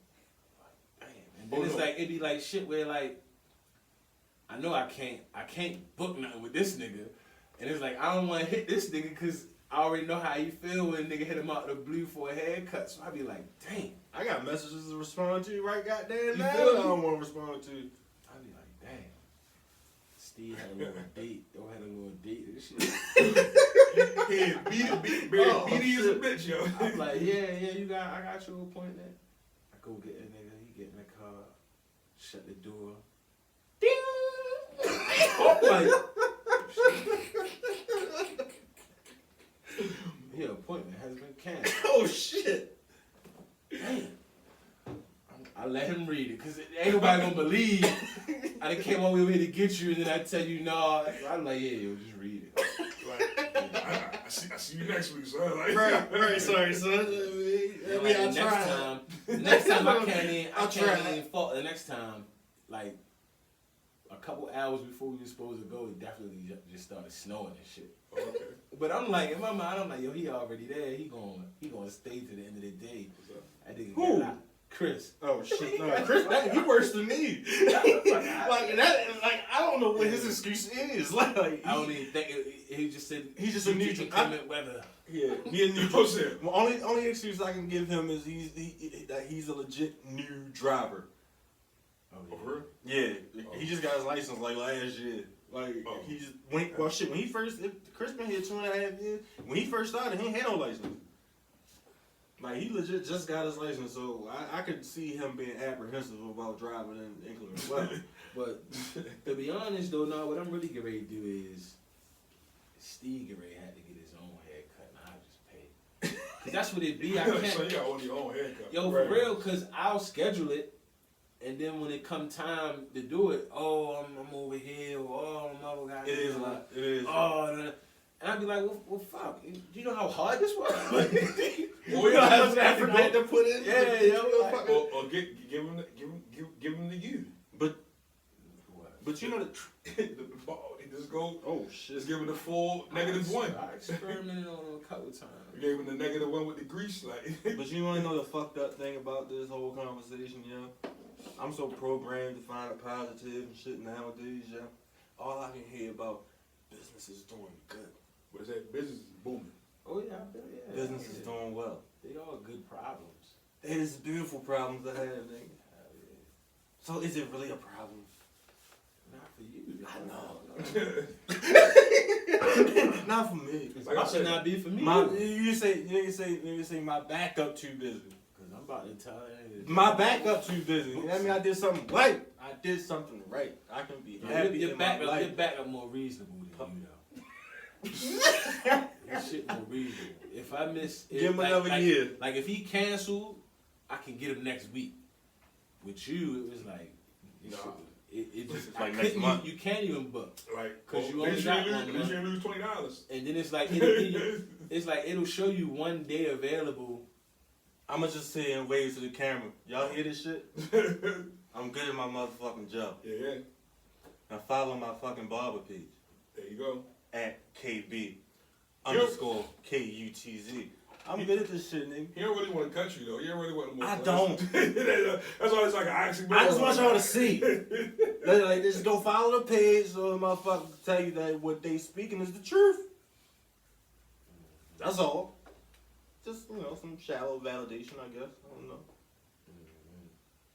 Like, damn. And then it's like, it'd be like shit where like, I know I can't book nothing with this nigga. And it's like, I don't want to hit this nigga because I already know how he feel when a nigga hit him out the blue for a haircut. So I be like, dang. I got messages to respond to right goddamn now. feel I me? don't want to respond to. I be like, dang. Steve had a little date. They had a little date and shit. Yeah, BD is a bitch, yo. I'm like, I got your appointment. I go get a nigga, he get in the car, shut the door. Ding! I'm like, your appointment has been canceled. Oh shit! Damn. I let him read it, cause ain't nobody gonna believe I done came all the way to get you, and then I tell you no. I'm like, yeah, yo, just read it. Like, I see you next week, son. Like, Right, sorry, son. Next time I can't even fault. The next time, like a couple hours before we were supposed to go, it definitely just started snowing and shit. Okay. But I'm like, in my mind, I'm like, yo, he already there. He gonna stay to the end of the day. I think Who? Chris. Oh shit! No, Chris, he worse than me. Like that, like I don't know what his excuse is. Like I don't even think he just said he's just a neutral. inclement weather. Yeah, he a neutral. Well, only excuse I can give him is he's a legit new driver. Oh, For real? Yeah, he just got his license like last year. Like he just went. Well, shit. When he first, Chris been here 2.5 years. When he first started, he ain't had no license. Like he legit just got his license, so I could see him being apprehensive about driving in inclement weather. But to be honest though, now what I'm really getting ready to do is Steve get ready had to get his own haircut, and I just pay. Cause that's what it be. I So can't. you got one of your own haircut. Yo, for real, cause I'll schedule it, and then when it come time to do it, I'm over here, or I'm over guy. It is a lot. It is. Oh, and I'd be like, well, fuck. Do you know how hard this was? Well, you know how much effort they had to put in. Yeah, yo. Or give him the you. But you know the ball. He just go. Oh shit! Just give him the full -1. I experimented on him a couple times. You gave him the -1 with the grease, like. But you want to know the fucked up thing about this whole conversation, yo? I'm so programmed to find a positive and shit nowadays, yo. All I can hear about business is doing good. What is that? Business is booming. Oh yeah, I feel yeah. Business is doing well. They all good problems. It is beautiful problems to have, nigga. So is it really a problem? Not for you. I know. Not for me. Like I It should said, not be for me. You say my backup too busy. Cause I'm about to tell you. My backup too busy. That mean I did something right. I did something right. I can be happy Your in my life. back up more reasonable than you though. Your shit more reasonable. If I miss, Give him another year. Like if he canceled, I can get him next week. With you, it was like, it just It's like I next couldn't. month. You can't even book. like, Cause you only got one month. You lose $20. And then it's like it's like it'll show you one day available. I'ma just sit here and wave to the camera. Y'all hear this shit? I'm good at my motherfucking job. Yeah. Now follow my fucking barber page There you go. at KB_KUTZ. I'm good at this shit, nigga. He don't really want to cut you though. He don't really want to move. I don't. That's why it's like an oxymoron. I just want y'all to see. Like, just go follow the page so the motherfucker can tell you that what they speaking is the truth. That's all. Just, some shallow validation, I guess. I don't know.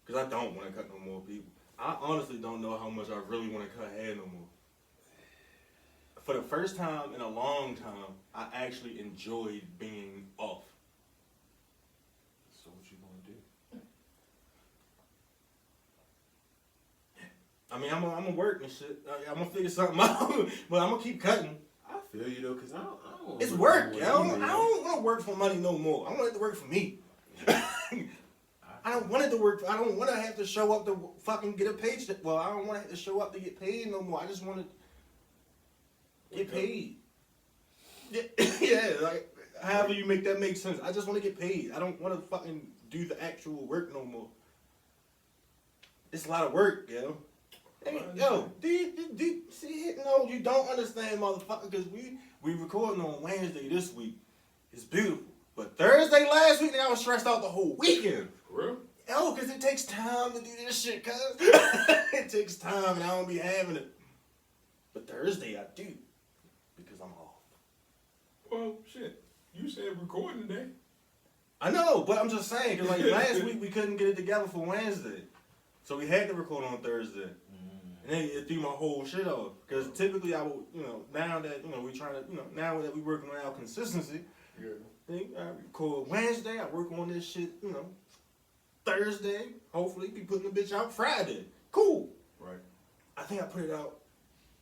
Because I don't want to cut no more people. I honestly don't know how much I really want to cut hair no more. For the first time in a long time, I actually enjoyed being off. So what you gonna do? I mean, I'm gonna work and shit. I'm gonna figure something out, but I'm gonna keep cutting. I feel you though, cause I don't It's work, yo. I don't want to work for money no more. I want it to work for me. I don't want it to work. I don't want to have to show up to fucking get a paycheck. Well, I don't want to have to show up to get paid no more. I just want to get paid. Yeah, like however you make that make sense. I just want to get paid. I don't want to fucking do the actual work no more. It's a lot of work, yo. Hey, yo, see, no, you don't understand, motherfucker, because we recording on Wednesday this week. It's beautiful. But Thursday last week, I was stressed out the whole weekend. For real? Yo, because it takes time to do this shit, cuz. It takes time, and I don't be having it. But Thursday, I do. because I'm off. Well, shit. You said recording today. I know, but I'm just saying, because like last week we couldn't get it together for Wednesday. So we had to record on Thursday. And then it threw my whole shit off. Because typically I would, now that, we trying to, now that we working on our consistency, I record Wednesday, I work on this shit, Thursday, hopefully be putting the bitch out Friday. Cool. Right. I think I put it out,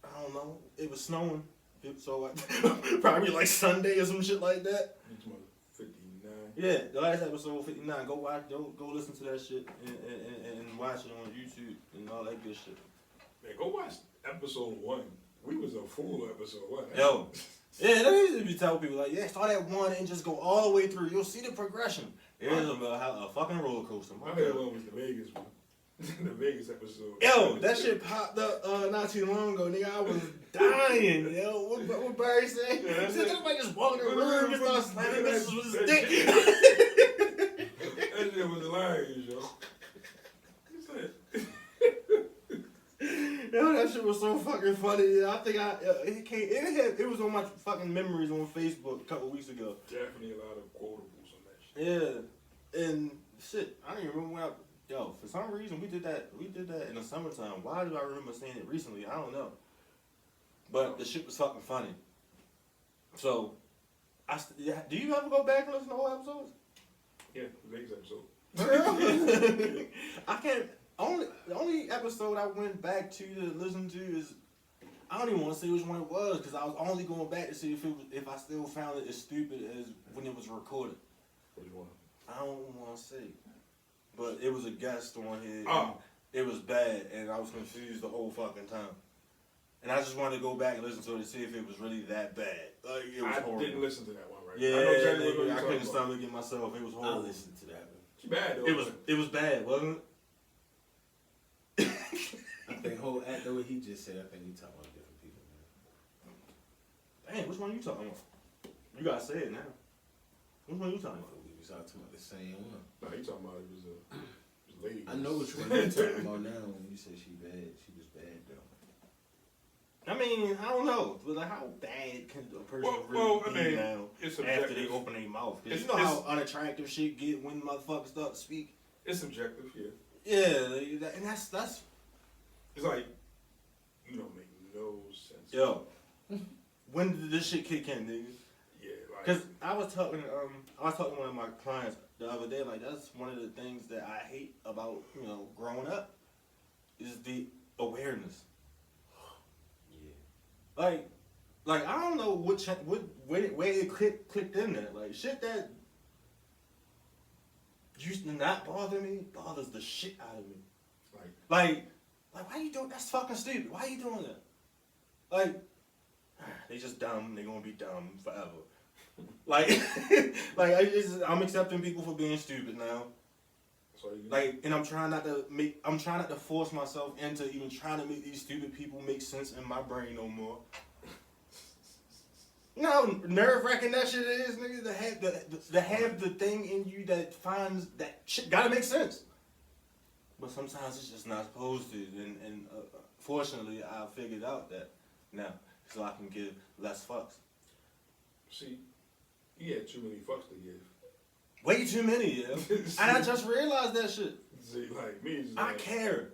I don't know, it was snowing. So probably like Sunday or some shit like that. 59. Yeah, the last episode 59. Go watch, go listen to that shit and watch it on YouTube and all that good shit. Man, go watch episode 1. We was a full episode 1. Yo, yeah, that used to be telling people like, yeah, start at 1 and just go all the way through. You'll see the progression. It is a fucking roller coaster. My favorite one was the Vegas one. The Vegas episode. Yo, that shit popped up not too long ago, nigga. I was dying, yo. What Barry say? Yeah, He said somebody just walking in the room and start slamming bitches with his dick. That shit was hilarious, yo. Yo, that shit was so fucking funny. I think it was on my fucking memories on Facebook a couple weeks ago. Definitely a lot of quotables on that shit. Yeah, and shit, I don't even remember when for some reason we did that in the summertime. Why do I remember saying it recently? I don't know. But the shit was fucking funny. So, do you ever go back and listen to old episodes? Yeah, the Vegas episode. I can't. The only episode I went back to listen to is, I don't even want to say which one it was, because I was only going back to see if I still found it as stupid as when it was recorded. Which one? I don't want to say, but it was a guest on here. Oh. It was bad, and I was confused the whole fucking time. And I just wanted to go back and listen to it to see if it was really that bad. Like, it was horrible. I didn't listen to that one, right? Yeah, I know exactly what I you're couldn't talking about. stomach it myself. It was I horrible. listened to that one. It's bad though. It was bad, wasn't it? I think whole after what he just said, I think we talking about different people, man. Damn, which one you talking about? You gotta say it now. Which one you talking about? We was all talking about the same one. No, he talking about it was a lady. I know which one you're talking about now when you say she bad. She was bad though. I mean, I don't know. But like, how bad can a person really be now it's after they open their mouth? Because you know how unattractive shit get when motherfuckers start to speak? It's subjective, yeah. Yeah, and that's It's like, you don't make no sense. yo. When did this shit kick in, nigga? Yeah, like. Because I was talking to one of my clients the other day. Like, that's one of the things that I hate about growing up is the awareness. Yeah. Like I don't know where it clicked in there. Like shit that used to not bother me bothers the shit out of me. Like why you doing? That's fucking stupid. Why you doing that? Like they just dumb. They gonna be dumb forever. I'm accepting people for being stupid now. Like, and I'm trying not to force myself into even trying to make these stupid people make sense in my brain no more. You know how nerve-wracking that shit is, nigga? To have the thing in you that finds that shit gotta make sense. But sometimes it's just not supposed to, and fortunately I figured out that now, so I can give less fucks. See, he had too many fucks to give. Way too many, yeah. And I just realized that shit. See, like me, I care.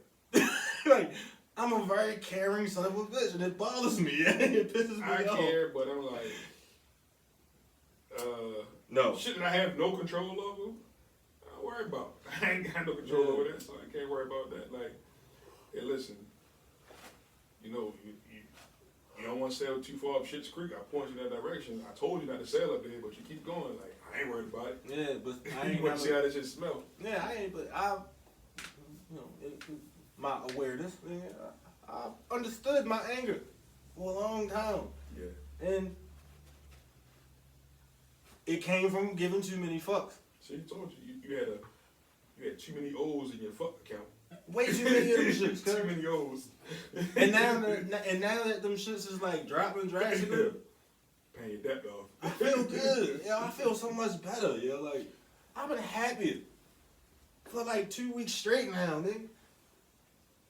Like, I'm a very caring son of a bitch, and it bothers me. It pisses me off. I care, but I'm like, no. Shit that I have no control over, I don't worry about. I ain't got no control over that, so I can't worry about that. Like, hey, listen, you don't want to sail too far up Shit's Creek. I point you in that direction. I told you not to sail up there, but you keep going. Like, I ain't worried about it. Yeah, but I ain't. You want to see how this shit smell? Yeah, I ain't. But I, my awareness. Yeah, I understood my anger for a long time. Yeah. And it came from giving too many fucks. See, I told you, you had too many O's in your fuck account. Way too many of them shits. Too many O's. And now that them shits is like dropping drastically. Paying your debt off. I feel good. Yeah, I feel so much better. Yeah, like I've been happy for like 2 weeks straight now, nigga.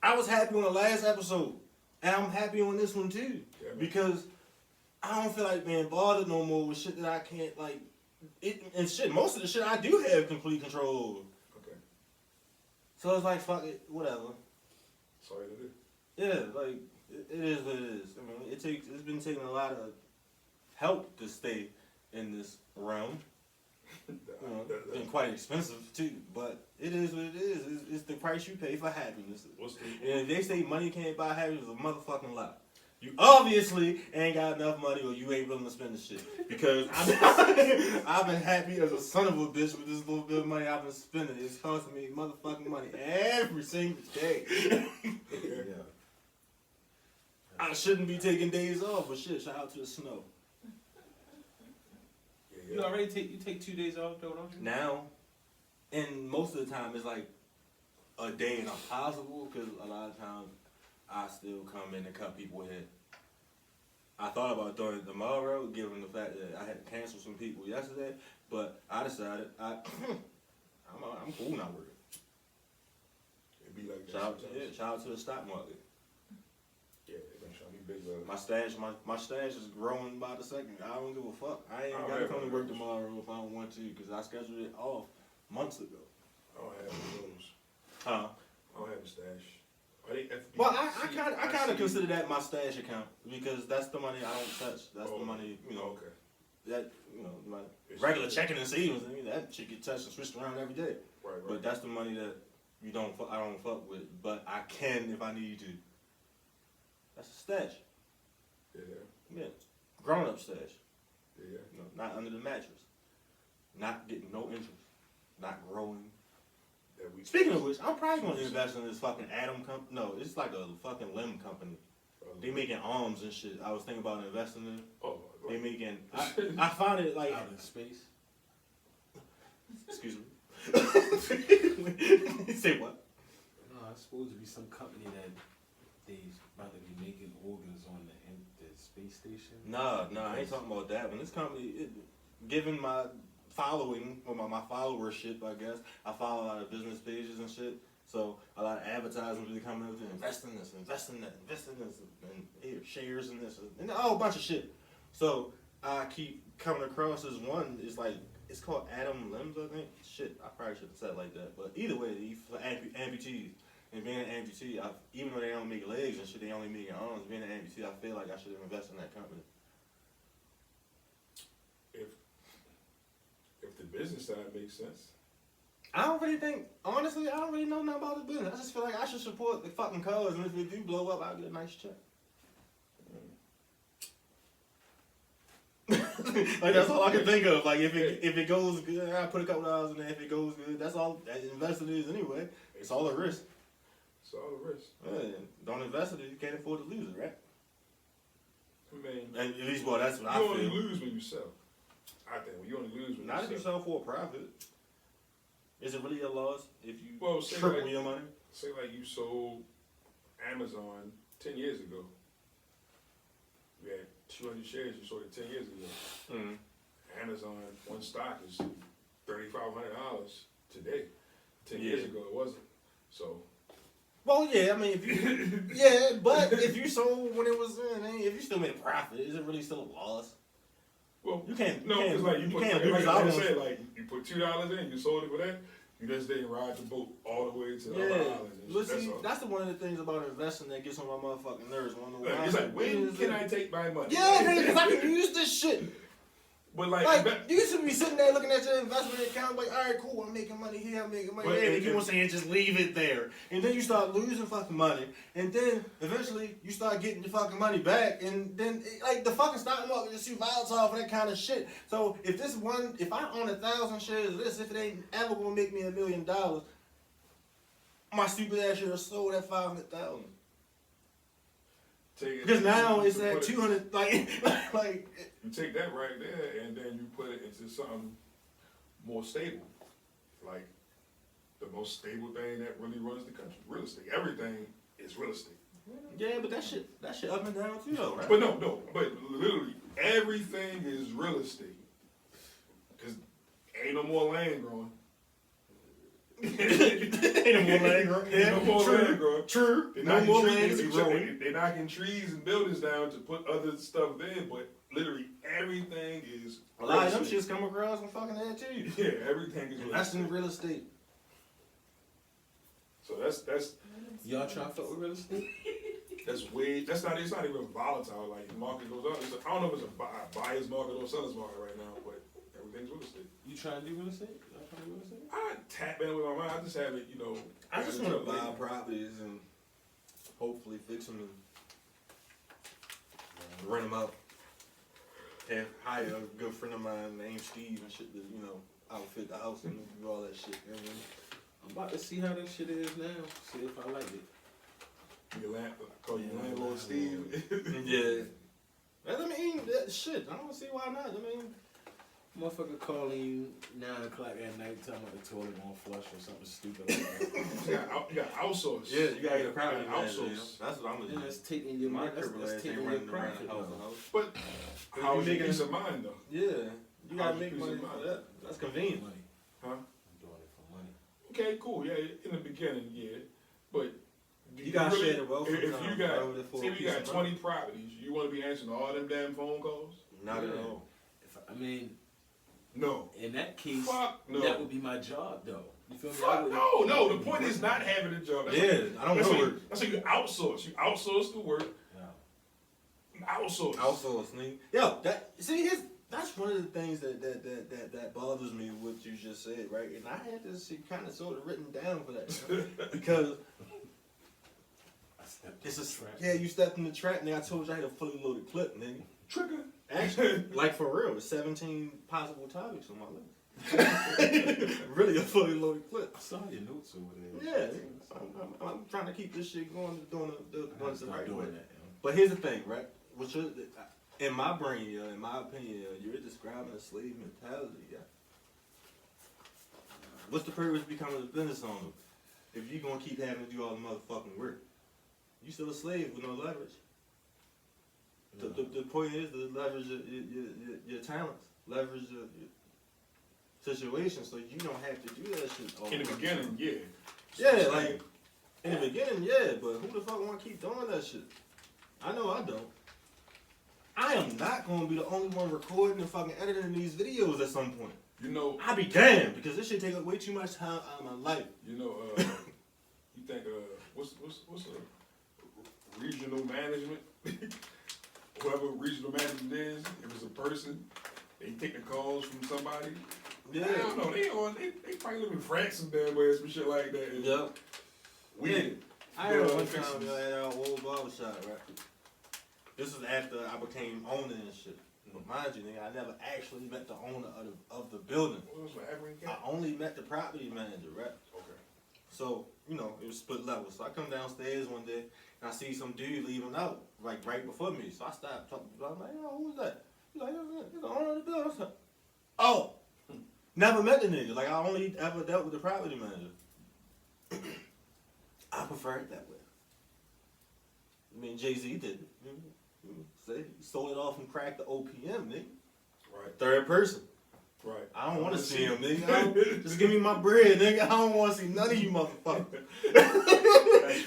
I was happy on the last episode, and I'm happy on this one too, because I don't feel like being bothered no more with shit that I can't like. And shit, most of the shit I do have complete control over. Okay. So it's like fuck it, whatever. Sorry to do. Yeah, like it is what it is. I mean, it's been taking a lot of help to stay in this realm. You know, it's been quite expensive too, but it is what it is. It's the price you pay for happiness. And if they say money can't buy happiness, it's a motherfucking lie. You obviously ain't got enough money, or you ain't willing to spend the shit. Because I've been happy as a son of a bitch with this little bit of money I've been spending. It's costing me motherfucking money every single day. Yeah. I shouldn't be taking days off, but shit, shout out to the snow. You already take 2 days off though, don't you? Now, and most of the time it's like a day and impossible because a lot of times I still come in and cut people head. I thought about doing it tomorrow, given the fact that I had to cancel some people yesterday, but I decided I'm cool not working. It'd be like that. Shout out to the stock market. Yeah, they're gonna show me big love. My stash is growing by the second. I don't give a fuck. I ain't gotta come to work tomorrow if I don't want to, because I scheduled it off months ago. I don't have those. Huh? I don't have a stash. Are they FBC? Well, I kind of consider that my stash account because that's the money I don't touch. That's the money, you know. Okay. That my regular checking and savings. I mean, that shit get touched and switched around every day. Right. But that's the money that I don't fuck with. But I can if I need to. That's a stash. Yeah. Grown up stash. Yeah. No, not under the mattress. Not getting no interest. Not growing. Speaking of which, I'm probably going to invest in this fucking Atom company. No, it's like a fucking limb company. They making arms and shit. I was thinking about investing in. Oh, they making. I found it like out in space. Excuse me. Say what? No, it's supposed to be some company that they about to be making organs on the space station. Nah, I ain't talking about that. When this company, given my following, or my followership, I guess, I follow a lot of business pages and shit. So a lot of advertisements really coming up to invest in this, invest in that, invest in this, and here, shares in this, and a whole bunch of shit. So I keep coming across this one. It's like it's called Atom Limbs, I think. Shit, I probably shouldn't have said it like that. But either way, for amputees. And being an amputee, even though they don't make legs and shit, they only make arms. Being an amputee, I feel like I should invest in that company. If the business side makes sense. I don't really know nothing about the business. I just feel like I should support the fucking cause, and if it do blow up, I'll get a nice check. Like that's all I can think of. Like if it goes good, I put a couple dollars in there. If it goes good, that's all that investing is anyway. It's all a risk. It's all a risk. Yeah, don't invest in it, you can't afford to lose it, right? I mean, and at least, well, that's what I feel. You only lose when you sell. I think you only lose when you sell. Not if you sell for a profit. Is it really a loss if you triple like, your money? Say like you sold Amazon 10 years ago. You had 200 shares, you sold it 10 years ago. Mm-hmm. Amazon, one stock is $3,500 today. 10 years ago it wasn't. So. Well, yeah, I mean, if you, but if you sold when it was in, if you still made a profit, is it really still a loss? Well, you can't. No, because like you put, can't like I said, like you put $2 in, you sold it for that. You just didn't ride the boat all the way to the other island. Listen, that's the one of the things about investing that gets on my motherfucking nerves. It's like, when can I take my money? Yeah, because I can use this shit. But like you used to be sitting there looking at your investment account, like, all right, cool, I'm making money here, I'm making money there. And you want to say, just leave it there. And then you start losing fucking money. And then eventually you start getting your fucking money back. And then, like, the fucking stock market is too volatile for that kind of shit. So if I own 1,000 shares of this, if it ain't ever going to make me $1 million, my stupid ass should have sold at 500,000. Because now it's at 200, like you take that right there and then you put it into something more stable, like the most stable thing that really runs the country, real estate. Everything is real estate. Yeah, but that shit up and down too, though, right? But but literally everything is real estate. Cause ain't no more land growing. Ain't no more land growing. Ain't no more True. land growing. True. They're No knocking more trees- land is growing. They're knocking trees and buildings down to put other stuff in, but literally everything is. A lot of them real estate. shits come across and fucking that too. Yeah, everything is. And that's in real estate. So that's Y'all trying to fuck with real estate? that's way. That's not. It's not even volatile. Like the market goes up. I don't know if it's a buyer's market or seller's market right now, but everything's real estate. You trying to do real estate? Y'all trying to do real estate? I tap in with my mind. I just haven't, I just want to buy lately. properties and hopefully fix them and rent them out. Have hire a good friend of mine named Steve and shit to, outfit the house and do all that shit. You know what I mean? I'm about to see how that shit is now. See if I like it. Call you landlord Steve. Yeah. I mean, that shit. I don't see why not. I mean, Motherfucker calling you 9 o'clock at night talking about the toilet won't flush or something stupid like that. You got outsource. yeah, you gotta get a property gotta manager. outsource. That's what I'm gonna And do. that's taking your My money. That's, cripple that's ass taking ain't your running around profit. house to though. house. But you how is your making- peace of mind though? Yeah, you gotta How's make your money peace of for mind? that. That's convenient. Money. Huh? I'm doing it for money. Okay, cool. Yeah, in the beginning, yeah, but You gotta share the wealth If you sometimes, got, bro, for say a you piece got of 20 properties, you want to be answering all them damn phone calls? Not at Yeah. all. I mean, No. in that case, Fuck no. that would be my job, though. You feel me? I Fuck wouldn't- no. The point is not having a job. That's Yeah, what- I don't that's wanna what work. That's what you outsource. You outsource the work. No. You outsource. Outsource, nigga. Yo, that's one of the things that bothers me with what you just said, right? And I had this shit kind of sort of written down for that because I stepped it's in a the trap. yeah, you stepped in the trap, nigga. I told you I had a fully loaded clip, nigga. Trigger. Actually, like for real, there's 17 possible topics on my list. Really a fully loaded clip. I saw your notes over there. Yeah, I'm trying to keep this shit going, doing the I'm the not right way. doing that. But here's the thing, right? In my brain, in my opinion, you're describing a slave mentality, yeah. What's the purpose of becoming a business owner if you're gonna keep having to do all the motherfucking work? You still a slave with no leverage. The point is to leverage your talents, leverage your situation, so you don't have to do that shit all In the time. beginning, yeah. Yeah, like in the beginning, yeah, but who the fuck want to keep doing that shit? I know I don't. I am not going to be the only one recording and fucking editing these videos at some point. I be damned because this shit take up way too much time out of my life. You think what's a regional management? Whoever regional management is, if it's a person, they take the calls from somebody. Yeah. I don't know. They probably live in France some damn way, some shit like that. And Yep. We. I had one time at our old barbershop, right? This was after I became owner and shit. But mind you, nigga, I never actually met the owner of the building. What was my African I cat? only met the property manager, right? Okay. So, it was split levels. So I come downstairs one day and I see some dude leaving out, like right before me. So I stopped talking to him. I'm like, yo, who's that? He's like, you're the owner of the building. I was like, oh, never met the nigga. Like, I only ever dealt with the property manager. I prefer it that way. I mean, Jay-Z did it. Say, he sold it off and cracked the OPM, nigga. Right. Third person. Right. I don't want to see him, nigga. Just give me my bread, nigga. I don't want to see none of you motherfuckers.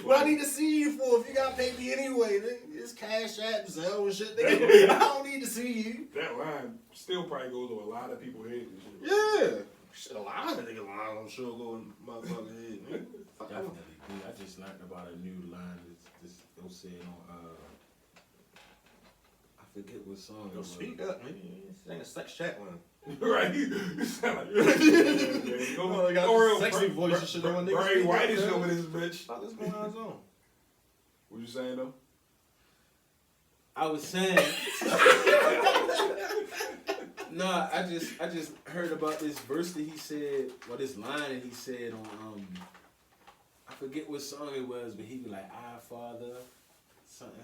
What I need to see you for if you got to pay me anyway, nigga? It's Cash App, Zelle and shit, nigga. I don't need to see you. That line still probably goes to a lot of people's heads and shit. Yeah. Shit, a lot of nigga lines I'm sure go in motherfucking head, nigga. Fuck Definitely. I just learned about a new line that's they'll say it on I forget what song it Yo, was. speak up, nigga. This ain't a sex chat line. Right? You sound like I got sexy voice and shit on my nigga. Barry White is over this bitch. Fuck is going on? What you saying though? I was saying. No, I just heard about this verse that he said, or this line that he said on I forget what song it was, but he be like, "Our Father, something."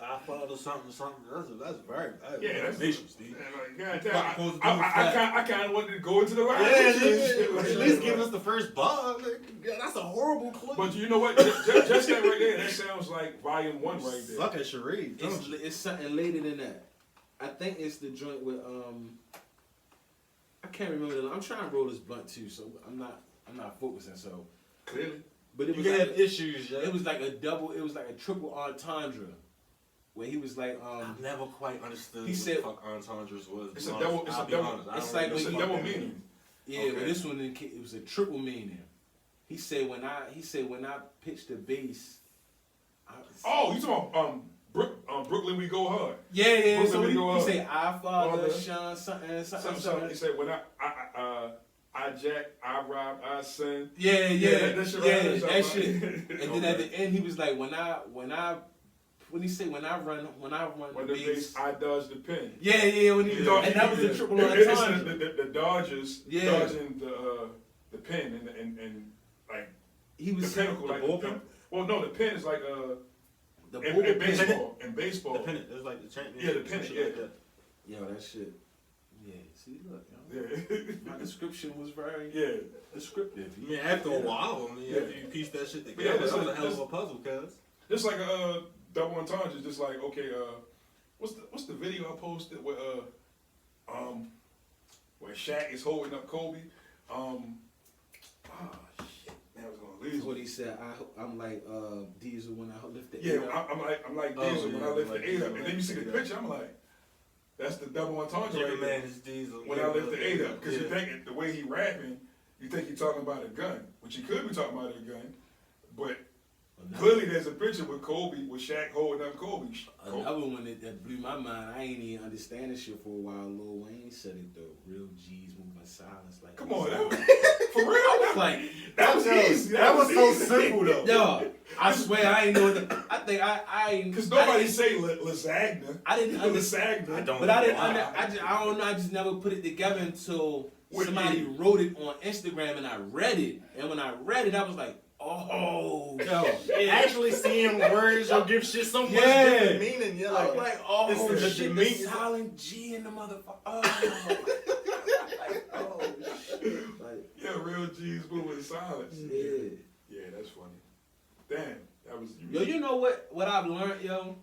I follow something. That's very Yeah, that's nation, Steve. I kind of wanted to go into the line. Yeah, Shit like at that. least give us the first bar. That's a horrible clue. But you know what? Just that right there, that sounds like volume 1 right there. Suck at charade. It's something later than that. I think it's the joint with I can't remember. I'm trying to roll this blunt too, so I'm not focusing. So Clearly. but it You was can like have issues, yeah. it was like a triple entendre, where he was like I've never quite understood he what said- the fuck entendres was. It's a double. It's a double. It's like It's a when you- double meaning. yeah, Okay. but this one it was a triple meaning. He said when I pitched the bass. Oh, you talking about Brooklyn? We go hard. Yeah. Brooklyn, So we go he up. say I father Father. shine something. Something. He said when I jack, I rob, I sin. Yeah, that shit. Right, that shit. And then at Okay. the end, he was like, when he said when I run When the the bass. base, I dodge the pin. Yeah. When he Yeah. and that was the triple It's entendre. the Dodgers Yeah. dodging the pin and like He the was pinnacle, like bullpen? well, no, the pin is like the in bullpen. baseball. In baseball, The pennant, it was like the championship. Yeah, the pennant, shit yeah. like that. Yo, that shit. Yeah, see, look, yo. yeah, My description was very yeah. descriptive. I mean, after a while, I mean, Yeah. after you piece that shit Yeah, together, this that was is- a hell of a puzzle, cuz. Just like double entendre, is just like okay, what's the video I posted where where Shaq is holding up Kobe? Shit, man, I was gonna That's lose. what he said. I'm like Diesel when I lift the Yeah, air up. I'm like Oh, Diesel when yeah, I lift like the 8 up, Diesel, and then you see the yeah. picture, I'm like, that's the double entendre Jimmy right Man there. is Diesel. When I lift the 8 up, because you Yeah. think the way he rapping, you think he talking about a gun, which he could be talking about a gun, but clearly there's a picture with Kobe, with Shaq holding up Kobe. Another one that blew my mind. I ain't even understand this shit for a while. Lil Wayne said it though. Real G's moving silence. Like Come on, that was, for real? That was easy. That was so easy. simple though. Yo, I swear I ain't know that. I think I ain't. Because nobody say lasagna. I didn't Lasagna. I don't. But I didn't. Why? I don't know. I just never put it together until What somebody year? wrote it on Instagram and I read it. And when I read it, I was like, oh, Yo, actually seeing words will give shit so much Yeah. different meaning. Yeah, I was like, oh, it's the shit, the meaning. silent G in the motherfucker. Oh, like, oh shit. Like, Yeah, real G's moving silence. yeah. Yeah, that's funny. Damn, that was. Yo, you know what I've learned, yo?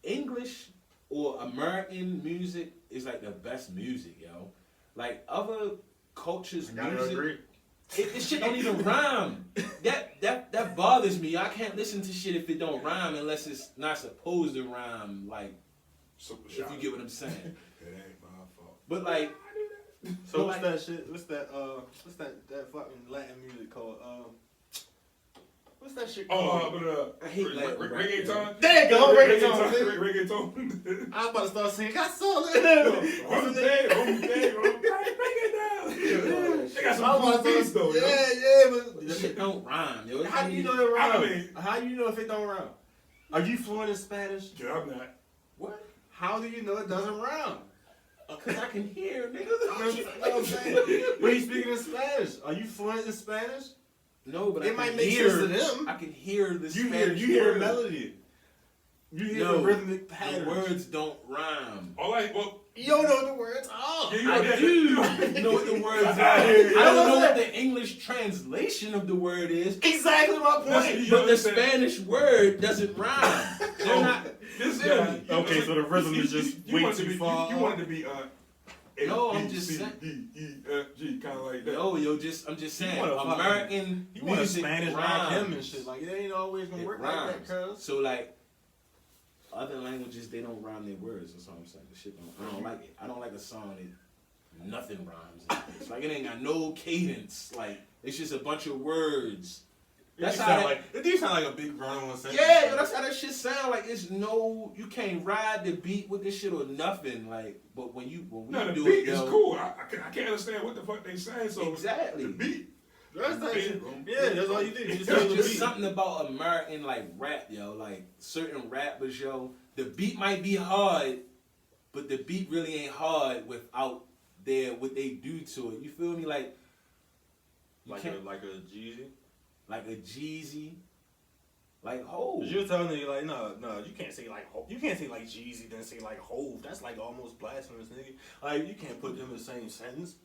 English or American music is like the best music, yo. Like other cultures' I gotta music, agree. this shit don't even rhyme. That bothers me. I can't listen to shit if it don't rhyme unless it's not supposed to rhyme. Like, Super if you get what I'm saying. It ain't my fault. But like, So But what's like- that shit? What's that fucking Latin music called? What's that shit called? But I hate Latin rap, reggaeton. There you go, reggaeton. Reggaeton. I was about to start singing. I saw I'm that. dead. Break it down. They got some cool beats though. yo. Yeah, but this shit don't rhyme, yo. how do you know it I rhymes? mean- How do you know if it don't rhyme? Are you fluent in Spanish? Yeah, I'm not. What? How do you know it doesn't rhyme? Cause I can hear, You know what I'm saying? When you speaking in Spanish, are you fluent in Spanish? No, but I It can might make hear, sense to them. I can hear the You Spanish hear words. melody. You hear No, the rhythmic The patterns. words don't rhyme. You don't know what the words are. Yeah, you I know do that. know what the words are. I I hear you. don't know what the English translation of the word is, Exactly my point. Listen, you but the understand? Spanish word doesn't rime. They're not. This Feel guy. me? Okay, so the rhythm is just way wanted to too be, far. You wanted to be A, No, B, I'm just C, saying. D, E, F, G, kind of like that. Yo, I'm just saying. wanna fucking- American You want a music Spanish rhymes. rap him and shit. Like, it ain't always gonna It work rhymes. like that, cuz. So like, other languages they don't rhyme their words. That's all I'm saying. The shit don't. I don't like it. I don't like a song that nothing rhymes. It's like it ain't got no cadence. Like it's just a bunch of words. That's how that, it do sound like a big run-on sentence. yeah, that's how that shit sound. Like it's no, you can't ride the beat with this shit or nothing. Like, but when we No, the do beat it, is yo, cool. I can't understand what the fuck they saying. So Exactly. the beat. That's that Beat. shit. Yeah, that's all you do. You just There's feel the just beat. something about American like rap, yo. Like certain rappers, yo. The beat might be hard, but the beat really ain't hard without what they do to it. You feel me? Like you Like can't- a Jeezy. like a Jeezy, like Hov. Cause you're telling me like, no, you can't say like you can't say like Jeezy then say like Hov. That's like almost blasphemous, nigga. Like you can't put them in the same sentence.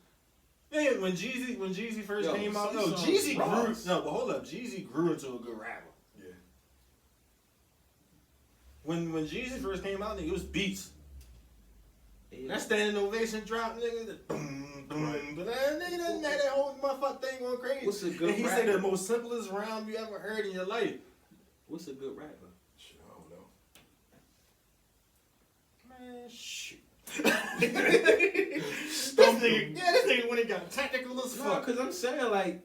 Yeah, when Jeezy first Yo, came out, some no, songs Jeezy grew. rocks. No, but hold up, Jeezy grew into a good rapper. Yeah. When Jeezy first came out, nigga, it was beats. That standing ovation drop, nigga. The boom, boom, but that nigga doesn't have that whole motherfucking thing going crazy. What's a good and he rapper? said the most simplest rhyme you ever heard in your life. What's a good rapper? Shit, I don't know. Man, shoot. This nigga when he got tactical as No, fuck. cause I'm saying like,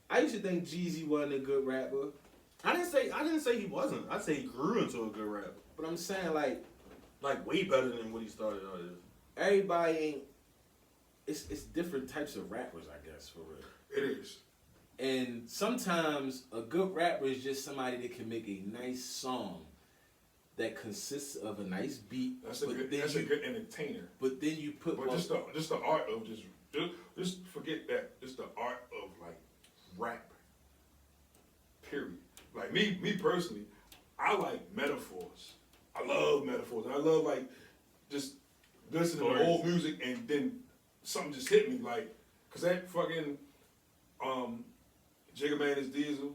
I used to think Jeezy wasn't a good rapper, I didn't say he wasn't. I say he grew into a good rapper. but I'm saying like Way better than what he started out as. everybody ain't. It's different types of rappers, I guess, for real. It is. And sometimes a good rapper is just somebody that can make a nice song that consists of a nice beat. That's a good entertainer. But then you put But just the art of just forget that. It's the art of like rap. Period. Like me personally, I like metaphors. I love metaphors. And I love like just listening to old music and then something just hit me like, cause that fucking Jigga Man is Diesel.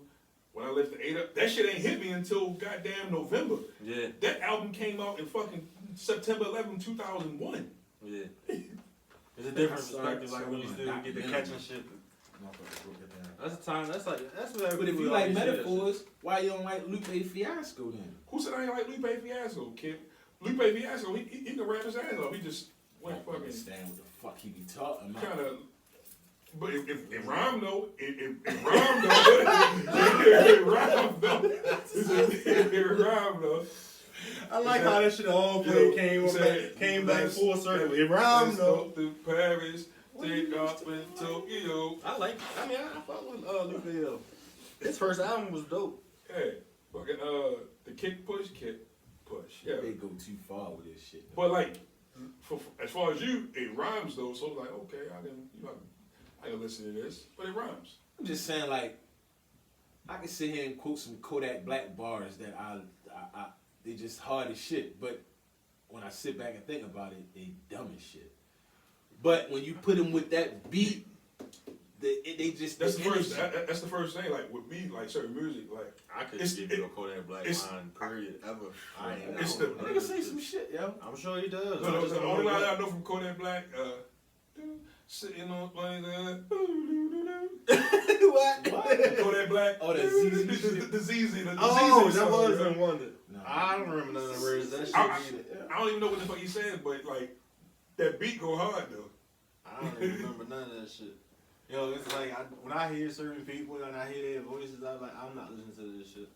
When I left the 8 up, that shit ain't hit me until goddamn November. Yeah. That album came out in fucking September 11, 2001. Yeah. There's a different perspective, like when you still get the catching shit. That's the time. That's what. But if you like metaphors, why you don't like Lupe Fiasco then? Who said I ain't like Lupe Fiasco, kid? Lupe Fiasco, he can rap his ass off. He just I went don't fucking understand what the fuck he be talking about. kind of. But it rhymed though. It rhymed though. It rhymed though. It rhymed though. I like how that shit all came back full circle. It rhymed though. To Paris, take off in Tokyo. I fuck with Lupe though. His first album was dope. Hey, fucking the kick push. Yeah. They go too far with this shit. But like, as far as you, it rhymes though. So like, okay, I can listen to this, but it rhymes. I'm just saying, like, I can sit here and quote some Kodak Black bars that they just hard as shit. But when I sit back and think about it, they dumb as shit. But when you put them with that beat, they just that's the first thing. Like with me, like certain music, like I could give you a Kodak Black line, period, ever. Nigga say some shit, yo. I'm sure he does. No, the only line I know from Kodak Black, sitting on planes. What? Kodak Black. Oh, the ZZ shit. The ZZ. That song, was bro. in Wonder. No. I don't remember none of the words. That shit. I don't even know what the fuck he said, but like that beat go hard though. I don't even remember none of that shit. Yo, it's like when I hear certain people and I hear their voices, I'm like, I'm not listening to this shit.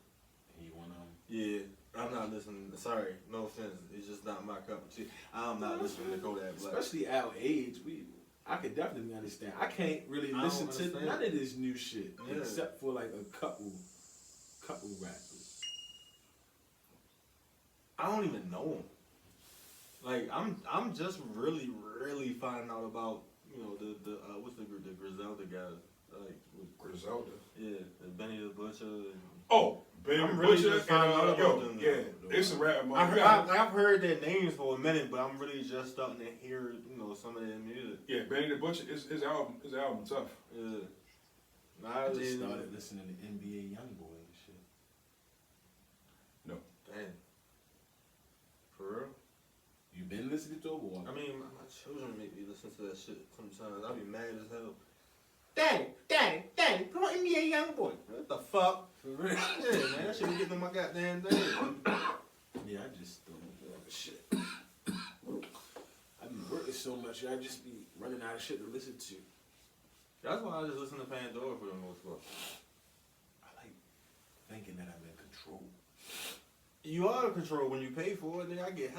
You want Yeah, I'm not listening. Sorry, no offense. It's just not my cup of tea. I'm not listening to Kodak Black. especially our age, I could definitely understand. I can't really listen to understand. none of this new shit Yeah. except for like a couple rappers. I don't even know him. Like I'm just really finding out about the what's the group, the Griselda guys, like Griselda. yeah, the Benny the Butcher. Oh, Benny I'm the really Butcher just finding out about them. It's a rap. I've heard their names for a minute, but I'm really just starting to hear some of their music. Yeah, Benny the Butcher. His album tough. Yeah. I just started listening to NBA YoungBoy and shit. No. Damn. For real? You been listening to it? Or? I mean, my children make me listen to that shit sometimes. I'll be mad as hell. Daddy, put on NBA YoungBoy. What the fuck? For real? Yeah, man, that shit be getting on my goddamn day. Yeah, I just don't know shit. I be working so much, I just be running out of shit to listen to. That's why I just listen to Pandora for the most part. I like thinking that I'm in control. You are in control when you pay for it. Then I get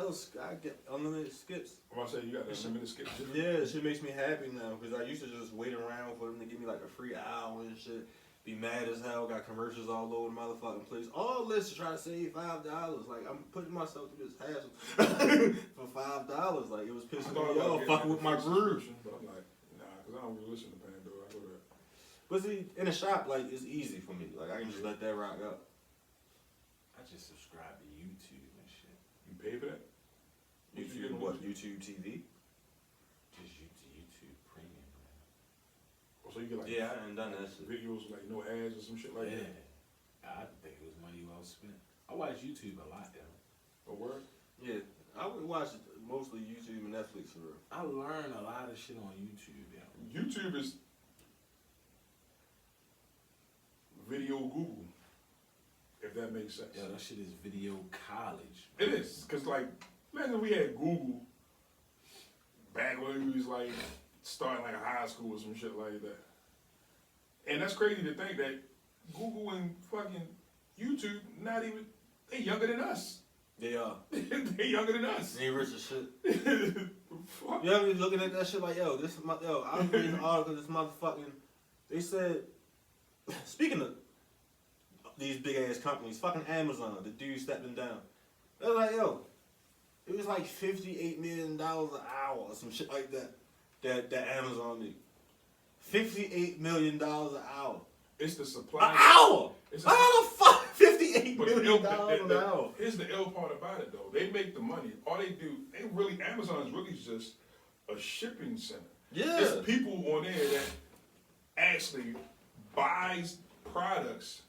unlimited skips. I'm about to say you got unlimited skip. Yeah, it shit makes me happy now because I used to just wait around for them to give me like a free hour and shit. Be mad as hell. Got commercials all over the motherfucking place. All this to try to save $5. Like I'm putting myself through this hassle for $5. Like it was pissing me off. Fucking with my groove. But I'm like, nah, because I don't really listen to Pandora. I go to. But see, in the shop, like it's easy for me. Like I can just let that rock up. I just subscribe to YouTube and shit. You pay for that? YouTube what? YouTube TV? Just YouTube Premium, man. Oh, so you get like Yeah, I ain't done that shit. videos with like no ads or some shit like that. I think it was money well spent. I watch YouTube a lot, though. A word? Yeah, I would watch mostly YouTube and Netflix for real. I learn a lot of shit on YouTube, yo. YouTube is video Google, if that makes sense. Yo, that shit is video college. It is, cause like, imagine we had Google back when we was like starting like a high school or some shit like that. And that's crazy to think that Google and fucking YouTube not even, they younger than us. They are. They younger than us. They rich as shit. Fuck. You ever be looking at that shit like, yo, this is my, yo, I was reading an article, this motherfucking, they said, speaking of these big ass companies, fucking Amazon, the dude stepping down. They was like, yo, it was like $58 million an hour or some shit like that, that Amazon did. $58 million an hour. It's the supply. An hour! It's How the fuck $58 But million an hour? here's the ill part about it though. They make the money. All they do, Amazon is really just a shipping center. Yeah. There's people on there that actually buys products.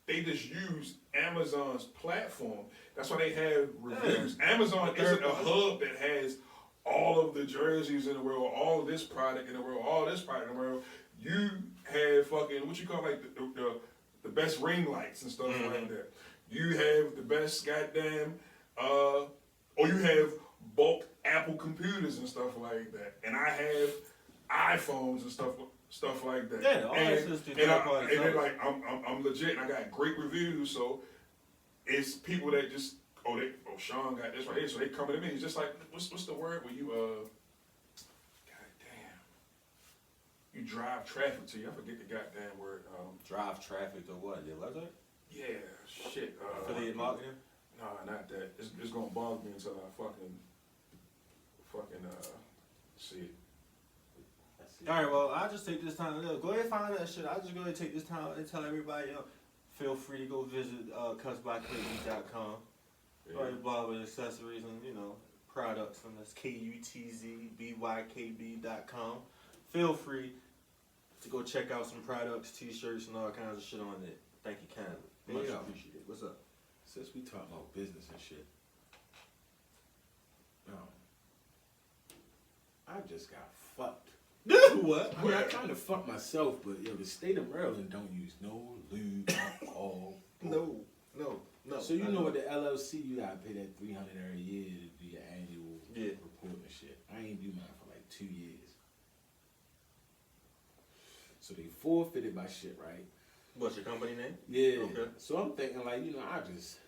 They just use Amazon's platform. That's why they have reviews. Amazon isn't a hub that has all of the jerseys in the world, all of this product in the world, all this product in the world. You have fucking, what you call like the best ring lights and stuff like that. You have the best goddamn, or you have bulk Apple computers and stuff like that. And I have iPhones and stuff like that. Yeah, all that shit's and then like I'm legit and I got great reviews, so it's people that just Sean got this right here, so they coming to me. It's just like what's the word when you you drive traffic to you. I forget the goddamn word. Drive traffic to what? Your website? Yeah, shit. Affiliate marketing? Nah, not that. It's gonna bother me until I fucking see it. Alright, well, I'll just take this time. Go ahead and find that shit. I'll just go ahead and take this time and tell everybody, feel free to go visit cutsbykb.com. Yeah. All your barber accessories and, products from this kutzbykb.com. Feel free to go check out some products, t-shirts, and all kinds of shit on there. Thank you kindly. Much appreciated. What's up? Since we talk about business and shit, I just got fucked. What? I mean, I kind of fucked myself, but the state of Maryland don't use no lube, alcohol. No. So you know what the LLC, you gotta pay that $300 every year to do your annual report and shit. I ain't do mine for like 2 years. So they forfeited my shit, right? What's your company name? Yeah. Okay. So I'm thinking like, I just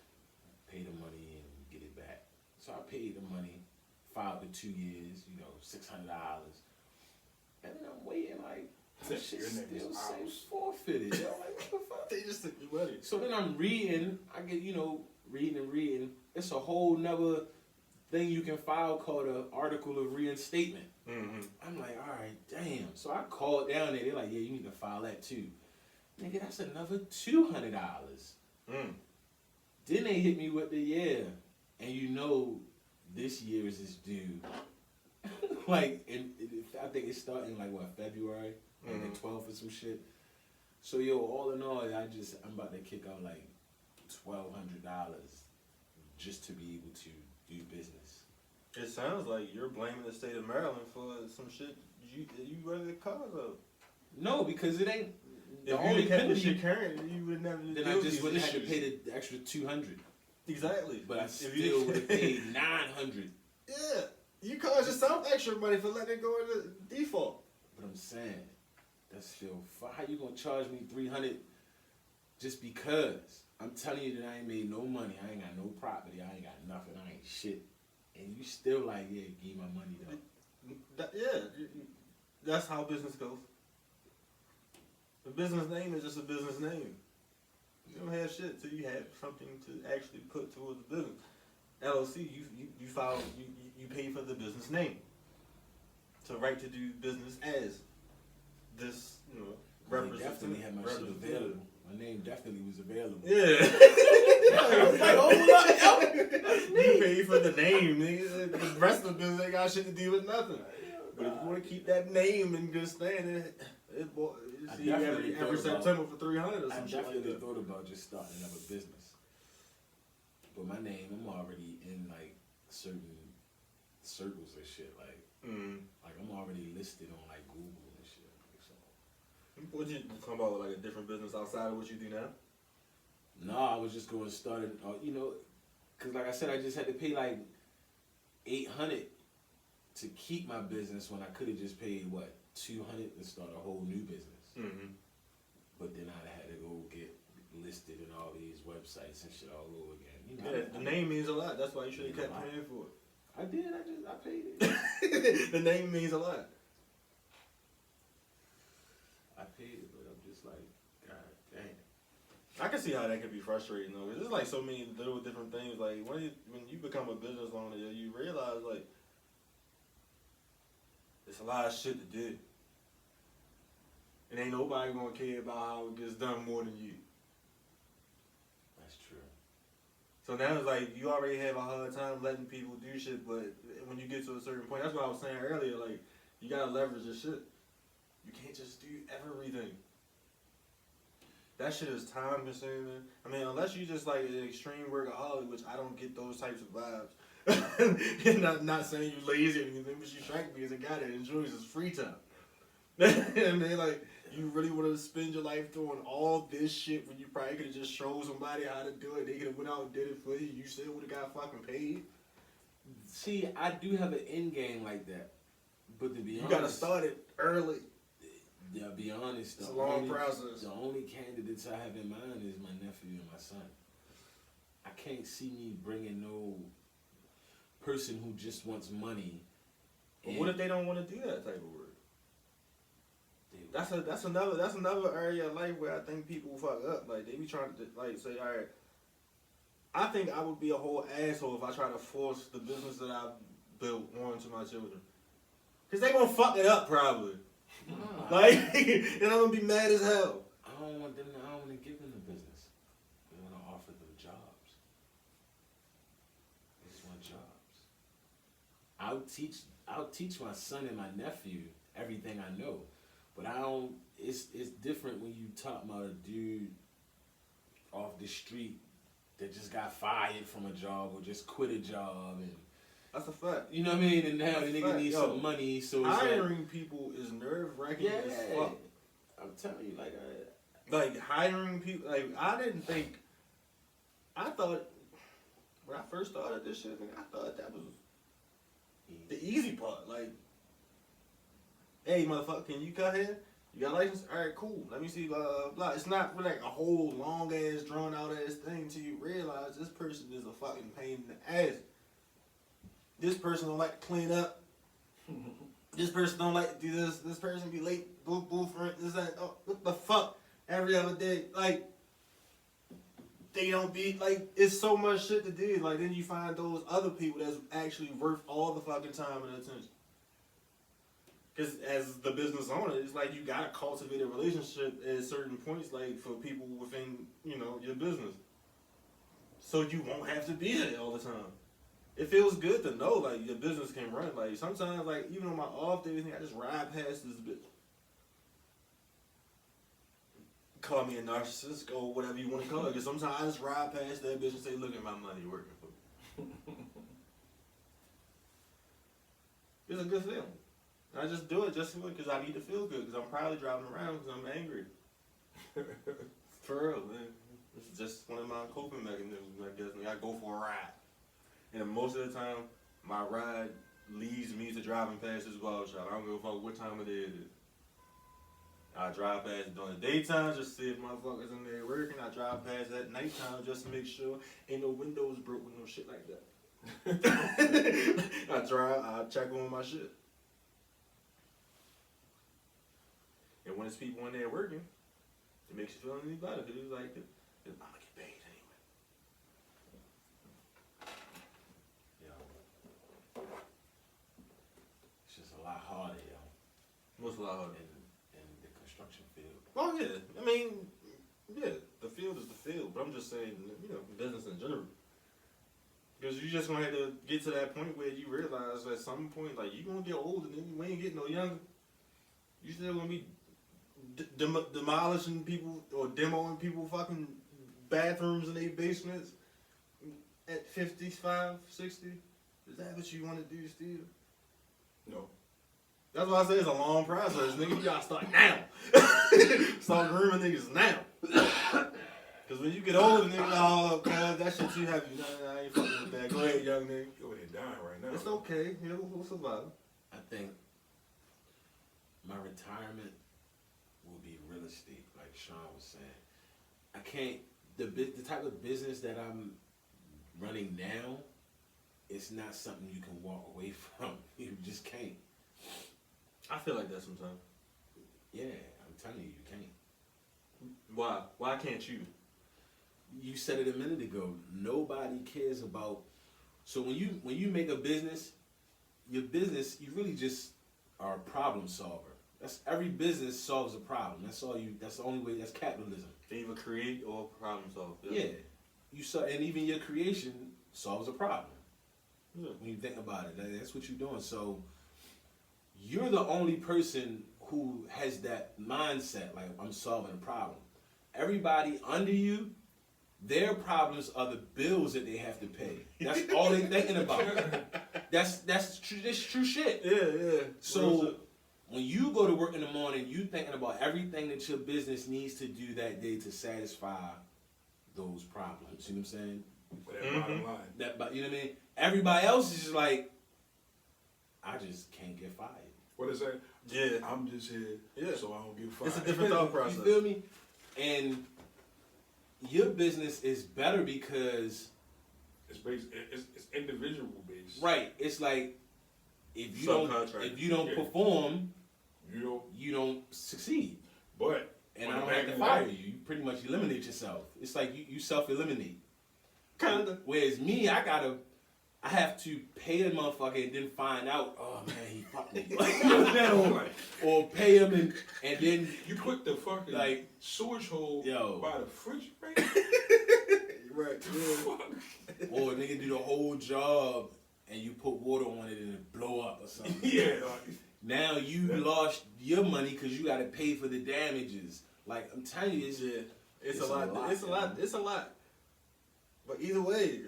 pay the money and get it back. So I paid the money, filed the 2 years, $600. And then I'm waiting like, that shit still says forfeited. Yo, like, what the fuck? They just took your money. So then I'm reading, I get, reading. It's a whole nother thing you can file called an article of reinstatement. Mm-hmm. I'm like, all right, damn. So I called down there. They're like, yeah, you need to file that too. Nigga, that's another $200. Then they hit me with the and this year's is due. Like, I think it's starting like February, like the 12th or some shit. So all in all, I'm about to kick out like $1,200 just to be able to do business. It sounds like you're blaming the state of Maryland for some shit you were the cause of. No, because it ain't. If you kept the shit current, you would never. Then I just wouldn't have to pay the extra $200. Exactly. But I still would have paid $900. Yeah, you caused yourself extra money for letting it go into default. But I'm saying, that's still how you gonna charge me $300 just because? I'm telling you that I ain't made no money. I ain't got no property. I ain't got nothing. I ain't shit. And you still like, yeah, give my money though. That's how business goes. The business name is just a business name. You don't have shit till you have something to actually put towards the business. LLC, you file, you pay for the business name. So right to do business as this, Definitely had my shit available. My name definitely was available. Yeah. Like, hold up, You pay for the name, nigga. The rest of the business ain't got shit to do with nothing. But if you want to keep that name in good standing, every September for $300 or I something. definitely thought about just starting another business. But my name, I'm already in like certain circles and shit. Like I'm already listed on like Google and shit. Like, so. Would you come about with like a different business outside of what you do now? No, I was just going to start it, you know, because like I said, I just had to pay like $800 to keep my business when I could have just paid what $200 to start a whole new business. Mm-hmm. But then I had to go get listed in all these websites and shit all over again. You know, Yeah, the name means a lot. That's why you should have kept paying for it. I did. I paid it. The name means a lot. I paid it, but I'm just like, God damn. I can see how that could be frustrating though. 'Cause there's like so many little different things. Like when you become a business owner, you realize like it's a lot of shit to do, and ain't nobody gonna care about how it gets done more than you. That's true. So now it's like you already have a hard time letting people do shit, but when you get to a certain point, that's what I was saying earlier. Like you gotta leverage your shit. You can't just do everything. That shit is time consuming. I mean, unless you just like an extreme workaholic, which I don't get those types of vibes. not saying you lazy or anything, but you strike me as a guy that enjoys his free time. And then like you really want to spend your life doing all this shit when you probably could have just showed somebody how to do it. They could have went out and did it for you. You still would have got fucking paid. See, I do have an end game like that, but to be You honest, gotta start it early. Yeah, be honest. It's a long process. The only candidates I have in mind is my nephew and my son. I can't see me bringing no person who just wants money. But what if they don't want to do that type of work? That's another area of life where I think people fuck up. Like they be trying to like say, all right, I think I would be a whole asshole if I try to force the business that I've built onto my children, cause they gonna fuck it up probably. Like, and I'm gonna be mad as hell. I don't want to give them the business. I want to offer them jobs. They just want jobs. I'll teach my son and my nephew everything I know, but I don't. It's different when you talk about a dude off the street that just got fired from a job or just quit a job and. That's a fact. You know what I mean? And now the nigga needs some money, so it's hiring people is nerve-wracking as fuck. I'm telling you, like hiring people. Like I thought when I first started this shit, I thought that was the easy part. Like, hey, motherfucker, can you cut here? You got a license? All right, cool. Let me see. Blah blah. It's not really like a whole long ass, drawn out ass thing till you realize this person is a fucking pain in the ass. This person don't like to clean up. This person don't like to do this. This person be late. Boo boo for this that. Oh, what the fuck? Every other day, like they don't be like. It's so much shit to do. Like then you find those other people that's actually worth all the fucking time and attention. Because as the business owner, it's like you gotta cultivate a relationship at certain points, like for people within your business, so you won't have to be there all the time. It feels good to know, like, your business can run. Like, sometimes, like, even on my off days, I just ride past this bitch. Call me a narcissist or whatever you want to call it. Because sometimes I just ride past that bitch and say, look at my money working for me. It's a good feeling. I just do it just because I need to feel good. Because I'm probably driving around because I'm angry. For real, man. It's just one of my coping mechanisms, I guess. I go for a ride. And most of the time, my ride leads me to driving past this barber shop. I don't give a fuck what time of day it is. I drive past it during the daytime just to see if motherfuckers in there working. I drive past at nighttime just to make sure ain't no windows broke with no shit like that. I check on my shit. And when it's people in there working, it makes you feel any better. Because it's like, I'm going to get paid anyway. It's just a lot harder, yo. What's a lot harder? In the construction field. Oh yeah, I mean, yeah, the field is the field, but I'm just saying, business in general. Because you just gonna have to get to that point where you realize at some point, like, you gonna get older and you ain't getting no younger. You still gonna be demolishing people or demoing people fucking bathrooms in their basements at 55, 60. Is that what you want to do, Steve? No. That's why I say it's a long process, nigga. You gotta start now. Start grooming niggas now. Cause when you get older, nigga, oh, God, that shit too heavy. Nah, I ain't fucking with that. Go ahead, young nigga. You over there dying right now. It's okay. You know, we'll survive. I think my retirement will be real estate, like Sean was saying. I can't, the type of business that I'm running now, it's not something you can walk away from. You just can't. I feel like that sometimes. Yeah, I'm telling you, you can't. Why? Why can't you? You said it a minute ago. Nobody cares about. So when you make a business, your business, you really just are a problem solver. That's every business solves a problem. That's all you. That's the only way. That's capitalism. They either create or problem solve. Yeah, you saw, and even your creation solves a problem. Yeah. When you think about it, that's what you're doing. So you're the only person who has that mindset. Like, I'm solving a problem. Everybody under you, their problems are the bills that they have to pay. That's all they're thinking about. That's true shit. Yeah. So when you go to work in the morning, you thinking about everything that your business needs to do that day to satisfy those problems. You know what I'm saying? But that bottom line. But you know what I mean? Everybody else is just like, I just can't get fired. What is that? Yeah. I'm just here, so I don't get fired. It's a different thought process. You feel me? And your business is better because It's based. It's individual based. right. It's like if you don't Yeah. perform, You don't succeed. But And on I the don't have back to end, fire you. You pretty much eliminate yourself. It's like you self-eliminate. Kinda. Whereas me, I have to pay a motherfucker and then find out, oh man, he fucked me. or pay him and then you put the fucking like sewage hole yo. by the refrigerator. Right. or a nigga do the whole job and you put water on it and it blow up or something. Yeah. Now you lost your money because you got to pay for the damages. Like, I'm telling you, It's a lot. It's a lot. But either way,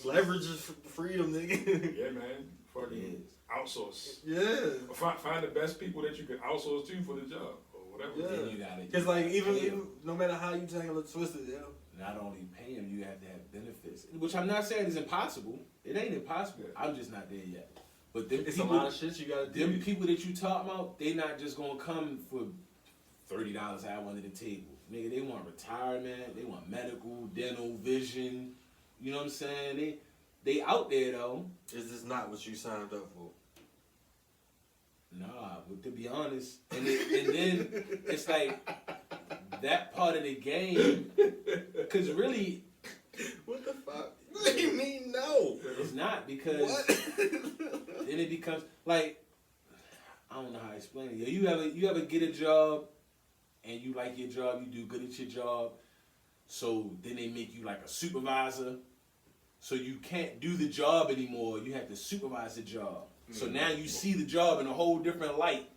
leverage is freedom, nigga. Yeah, man. Fucking outsource. Yeah. Find the best people that you can outsource to for the job or whatever. Yeah. Then you gotta Because like pay 'em. even no matter how you tangle it, twist it, Not only pay them, you have to have benefits. Which I'm not saying is impossible. It ain't impossible. Yeah. I'm just not there yet. But them it's people, a lot of shit you gotta do. them people that you talking about, they not just gonna come for $30 an hour under the table. Nigga, they want retirement, they want medical, dental, vision. You know what I'm saying? They out there though. Is this not what you signed up for? Nah, but to be honest, and then it's like that part of the game, because really, What the fuck? What do you mean no? it's not, because What? then it becomes like, I don't know how to explain it. Yo, you ever get a job and you like your job, you do good at your job, so then they make you like a supervisor, so you can't do the job anymore. You have to supervise the job. So now you see the job in a whole different light,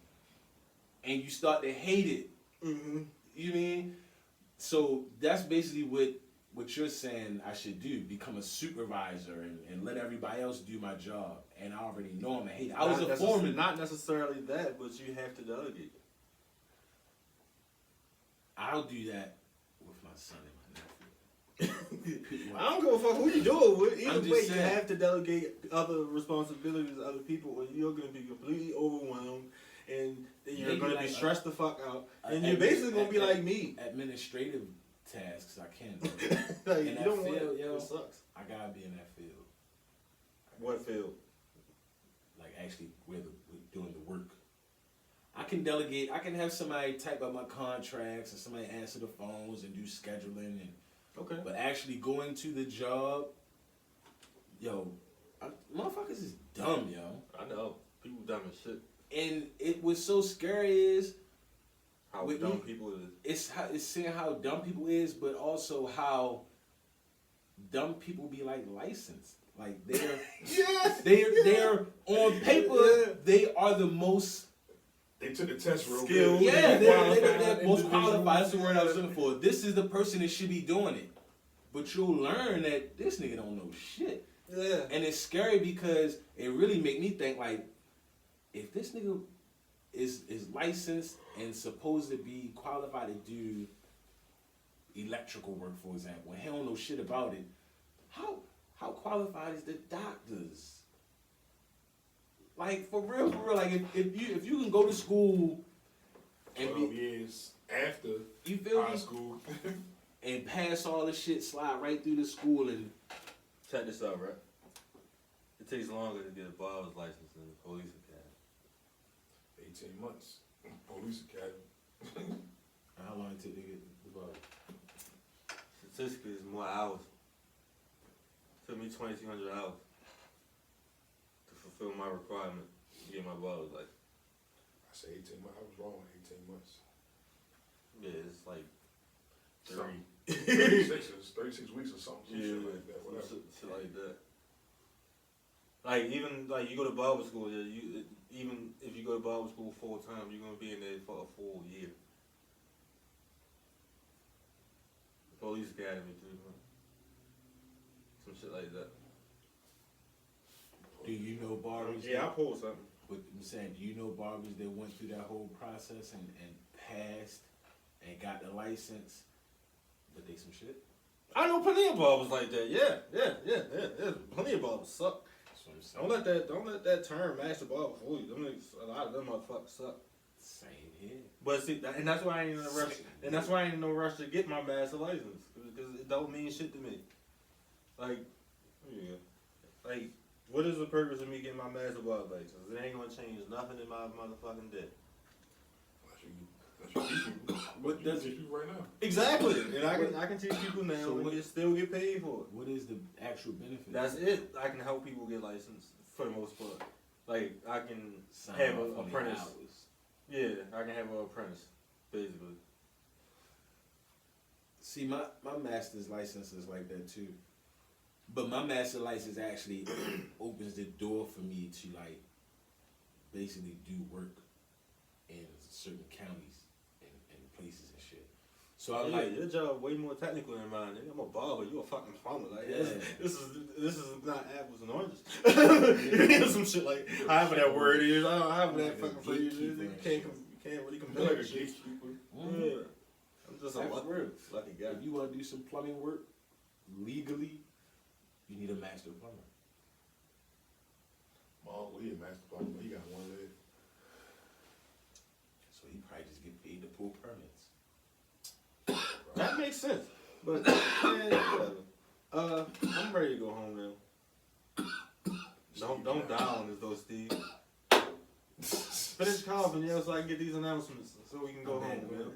and you start to hate it. Mm-hmm. You mean? So that's basically what you're saying I should do: become a supervisor and let everybody else do my job. And I already know I'm a hater. I was a foreman. Not necessarily that, but you have to delegate. I'll do that with my son and my nephew. I don't give a fuck who you do it with. I'm Either just way, you saying. have to delegate other responsibilities to other people, or you're going to be completely overwhelmed, and you're Maybe going to be like stressed the fuck out, and a- you're basically going to be like me. Administrative tasks I can do. Like, In you that don't want field, it. yo. It sucks. I gotta be in that field. What field? Like actually we're doing the work. I can delegate. I can have somebody type up my contracts and somebody answer the phones and do scheduling and. Okay. But actually going to the job, yo, motherfuckers is dumb, yo. I know. People dumb as shit. And it was so scary is How with dumb you- people is. it's seeing how dumb people is, but also how dumb people be like licensed. Like they're Yes! they're on paper Yeah. they are the most. They took the test real Skilled. good. Yeah, they're Qualified most individuals. qualified. That's the word I was looking for. This is the person that should be doing it. But you'll learn that this nigga don't know shit. Yeah. And it's scary because it really make me think like, if this nigga is licensed and supposed to be qualified to do electrical work, for example, and he don't know shit about it, how qualified is the doctors? Like for real, like if you can go to school and 12 years after you feel high me, school. and pass all the shit, slide right through the school and Check this out, right? It takes longer to get a barber's license than the police academy. 18 months. Police academy. how long it take to get the barber? Statistically, it's more hours. Took me 2,200 hours to fulfill my requirement to get my barber's license. I said 18 months. I was wrong. 18 months. Yeah, it's like 36 weeks or something. Yeah, Shit like that. Whatever. shit like that. Like even like you go to barber school, even if you go to barber school full time, you're gonna be in there for a full year. Police academy, 3 months. Some shit like that. Do you know barbers? Yeah, I pulled something. But I'm saying, do you know barbers that went through that whole process and passed and got the license, but they some shit? I know plenty of barbers like that. Yeah. Plenty of barbers suck. That's what I'm saying. Don't let that term master barber fool you. A lot of them motherfuckers suck. Same here. But see, and that's why I ain't in a rush. And that's why I ain't in no rush to get my master license, because it don't mean shit to me. Like, yeah, like, what is the purpose of me getting my master barber license? It ain't gonna change nothing in my motherfucking day. That's what you What does teach people right now. Exactly, and I can teach people now So and still get paid for it. What is the actual benefit? That's it. I can help people get licensed for the most part. Like I can Sign have off an on the apprentice. hours. Yeah, I can have an apprentice, basically. See, my master's license is like that too. But my master license actually opens the door for me to like basically do work in certain counties and places and shit. So I'm like, your job way more technical than mine. Nigga. I'm a barber. You a fucking plumber. Like Yeah. this is not apples and oranges. Some shit like however that word is. I don't know however that fucking phrase is. You can't really You're compare like a shit. gatekeeper. Yeah, I'm just a that's real. lucky guy. If you want to do some plumbing work legally, you need a master plumber. My uncle, he a master plumber, but he got one leg. So he probably just get paid to pull permits. That makes sense. But man, whatever. I'm ready to go home now. Don't die on us though, Steve. Finish coughing, yo, so I can get these announcements so we can go home, man.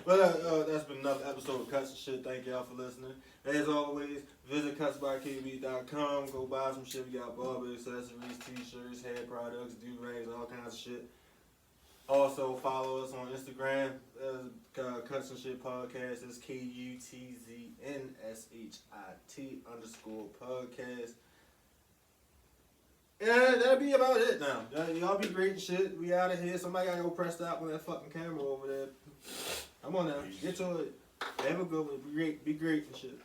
But that's been another episode of Cuts and Shit. Thank y'all for listening. As always, visit cutsbykb.com. Go buy some shit. We got barber accessories, t-shirts, hair products, do-rags, all kinds of shit. Also, follow us on Instagram. Cuts and Shit Podcast. It's KUTZNSHIT_podcast. Yeah, that'll be about it now. Y'all be great and shit. We out of here. Somebody gotta go press stop on that fucking camera over there. Come on now. Get to it. Have a good one. Be great and shit.